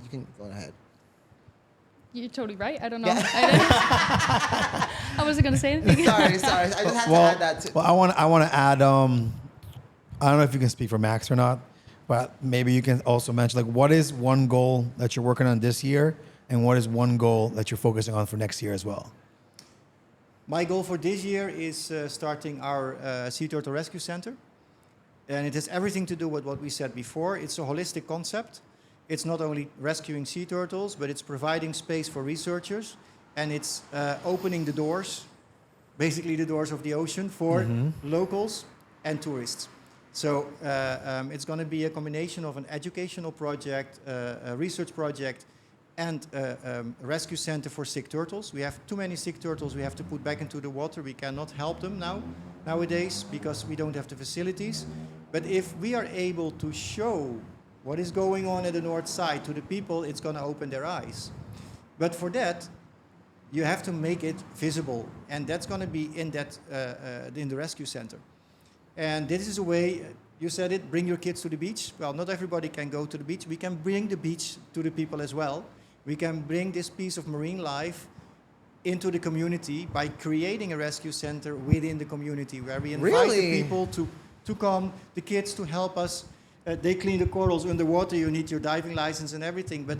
can go ahead. You're totally right. I don't know. I wasn't going to say anything. Sorry. I just had to add that too. Well, I want to add, I don't know if you can speak for Max or not, but maybe you can also mention, like, what is one goal that you're working on this year, and what is one goal that you're focusing on for next year as well? My goal for this year is starting our Sea Turtle Rescue Center. And it has everything to do with what we said before. It's a holistic concept. It's not only rescuing sea turtles, but it's providing space for researchers. And it's opening the doors, basically the doors of the ocean, for locals and tourists. So it's going to be a combination of an educational project, a research project, and a rescue center for sick turtles. We have too many sick turtles we have to put back into the water. We cannot help them nowadays because we don't have the facilities. But if we are able to show what is going on at the north side to the people, it's going to open their eyes. But for that, you have to make it visible, and that's going to be in the rescue center. And this is a way, you said it, bring your kids to the beach. Well, not everybody can go to the beach. We can bring the beach to the people as well. We can bring this piece of marine life into the community by creating a rescue center within the community where we invite the people to come, the kids to help us. They clean the corals underwater. You need your diving license and everything. But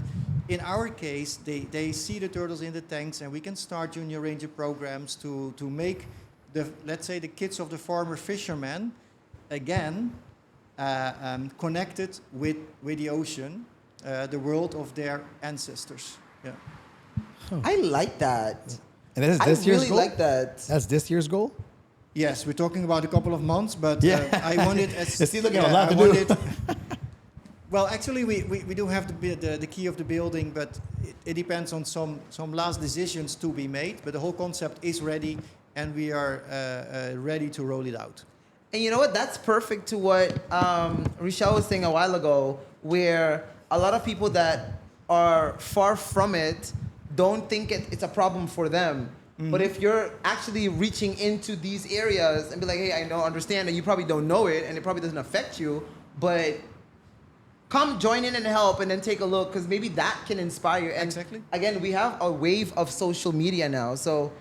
in our case, they see the turtles in the tanks, and we can start junior ranger programs to make let's say the kids of the former fishermen again connected with the ocean, the world of their ancestors. Yeah. I like that. And this is this year's goal? I really like that. That's this year's goal? Yes, we're talking about a couple of months, but I want it as... See, look at a lot to do. Well, actually, we do have the key of the building, but it depends on some last decisions to be made. But the whole concept is ready, and we are ready to roll it out. And you know what? That's perfect to what Richelle was saying a while ago, where a lot of people that are far from it don't think it's a problem for them. But if you're actually reaching into these areas and be like, hey, I understand that you probably don't know it and it probably doesn't affect you, but come join in and help and then take a look, because maybe that can inspire you. And exactly. Again, we have a wave of social media now. So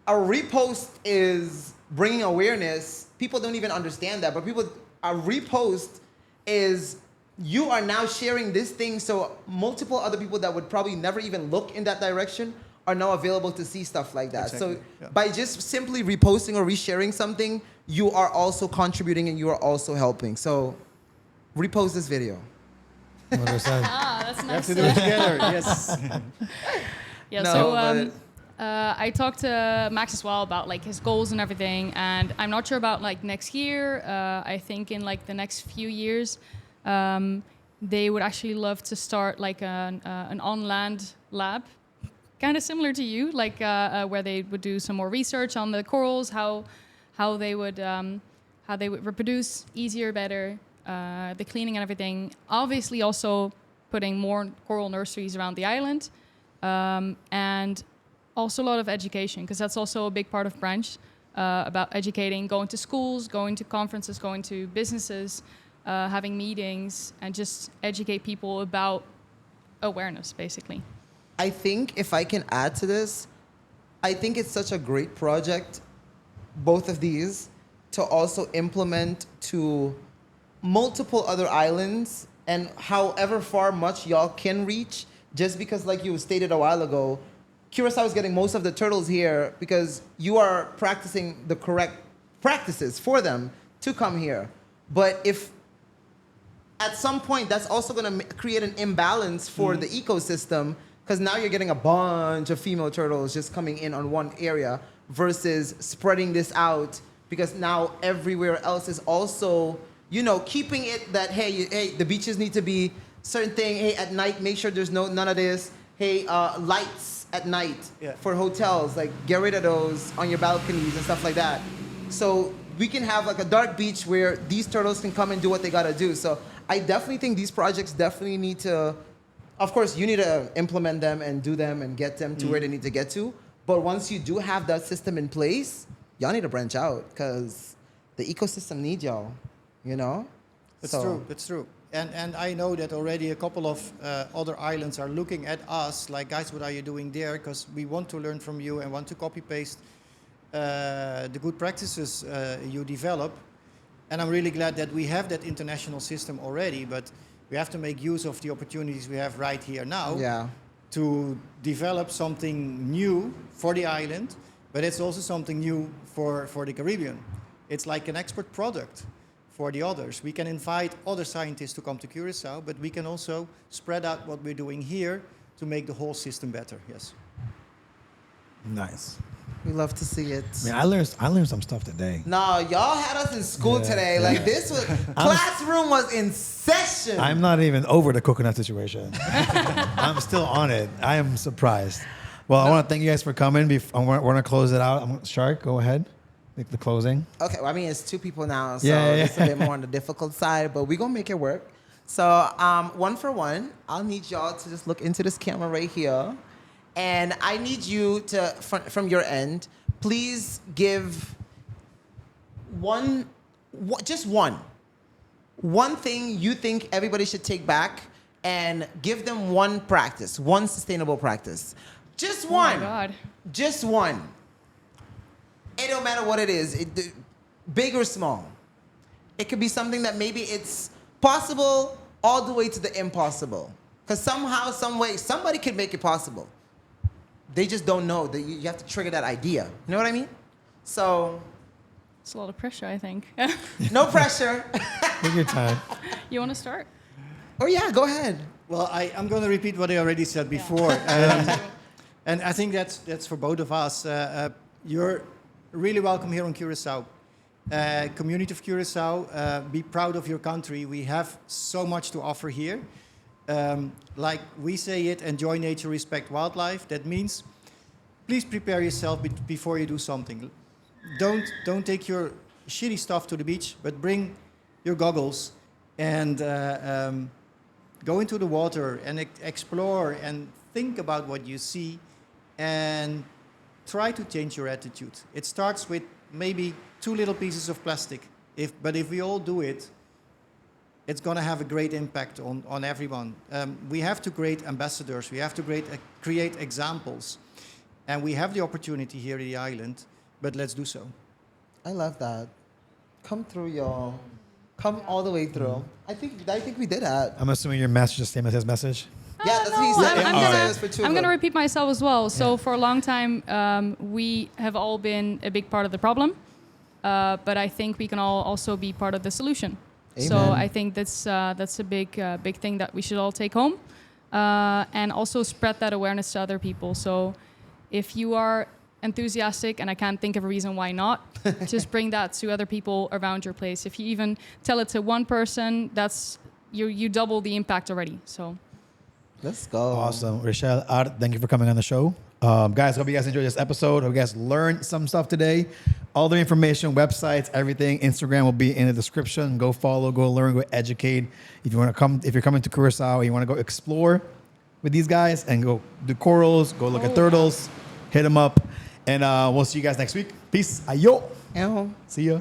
a repost is bringing awareness. People don't even understand that, but a repost is you are now sharing this thing, so multiple other people that would probably never even look in that direction are now available to see stuff like that. Exactly. So by just simply reposting or resharing something, you are also contributing and you are also helping. So repost this video. That's nice. We have to do it together, yes. Yeah, No, so I talked to Max as well about like his goals and everything, and I'm not sure about like next year. I think in like the next few years, they would actually love to start like an on-land lab, kind of similar to you, like where they would do some more research on the corals, how they would reproduce easier, better, the cleaning and everything. Obviously, also putting more coral nurseries around the island, and also a lot of education, because that's also a big part of Branch, about educating, going to schools, going to conferences, going to businesses, having meetings, and just educate people about awareness, basically. I think if I can add to this, I think it's such a great project, both of these, to also implement to multiple other islands, and however far much y'all can reach, just because like you stated a while ago, Curaçao is getting most of the turtles here because you are practicing the correct practices for them to come here. But if at some point, that's also going to create an imbalance for the ecosystem, because now you're getting a bunch of female turtles just coming in on one area versus spreading this out, because now everywhere else is also, you know, keeping it that, hey, the beaches need to be certain thing. Hey, at night, make sure there's none of this. Hey, lights at night for hotels, like get rid of those on your balconies and stuff like that. So we can have like a dark beach where these turtles can come and do what they gotta do. So I definitely think these projects definitely need to, of course, you need to implement them and do them and get them to where they need to get to. But once you do have that system in place, y'all need to branch out, because the ecosystem needs y'all, you know? That's true, that's true. And I know that already a couple of other islands are looking at us like, guys, what are you doing there? Because we want to learn from you and want to copy-paste the good practices you develop. And I'm really glad that we have that international system already, but we have to make use of the opportunities we have right here now to develop something new for the island, but it's also something new for the Caribbean. It's like an export product for the others. We can invite other scientists to come to Curaçao, but we can also spread out what we're doing here to make the whole system better, yes. Nice. We love to see it. Man, I learned some stuff today. No, y'all had us in school today. Like, this was, classroom was in session. I'm not even over the coconut situation. I'm still on it. I am surprised. Well, I want to thank you guys for coming. We're going to close it out. Shark, go ahead. Make the closing. Okay, well, I mean, it's 2 people now, so Yeah. it's a bit more on the difficult side, but we're going to make it work. So, one for one, I'll need y'all to just look into this camera right here. And I need you to, from your end, please give just one thing you think everybody should take back, and give them one practice, one sustainable practice. Just one. Oh my God. Just one. It don't matter what it is, big or small. It could be something that maybe it's possible all the way to the impossible. Because somehow, some way, somebody could make it possible. They just don't know that you have to trigger that idea. You know what I mean? So. It's a lot of pressure, I think. No pressure. Take your time. You want to start? Oh, yeah, go ahead. Well, I'm going to repeat what I already said before. And I think that's for both of us. You're really welcome here on Curaçao. Community of Curaçao, be proud of your country. We have so much to offer here. Like we say it, enjoy nature, respect wildlife. That means please prepare yourself before you do something. Don't take your shitty stuff to the beach, but bring your goggles and go into the water and explore and think about what you see and try to change your attitude. It starts with maybe 2 little pieces of plastic. But if we all do it, it's going to have a great impact on everyone. We have to create ambassadors. We have to create examples. And we have the opportunity here in the island, but let's do so. I love that. Come through, y'all. Come all the way through. I think we did that. I'm assuming your message is the same as his message. Yeah, that's what he said. I'm going to repeat myself as well. So for a long time, we have all been a big part of the problem. But I think we can all also be part of the solution. Amen. So I think that's a big thing that we should all take home. And also spread that awareness to other people. So if you are enthusiastic, and I can't think of a reason why not, just bring that to other people around your place. If you even tell it to one person, that's you double the impact already. So let's go. Awesome. Rochelle, Art, thank you for coming on the show. Guys, hope you guys enjoyed this episode. Hope you guys learned some stuff today. All the information, websites, everything, Instagram will be in the description. Go follow, go learn, go educate. If you're coming to Curaçao, you want to go explore with these guys and go do corals, go look at turtles, hit them up. And we'll see you guys next week. Peace. Ayo. Ew. See ya.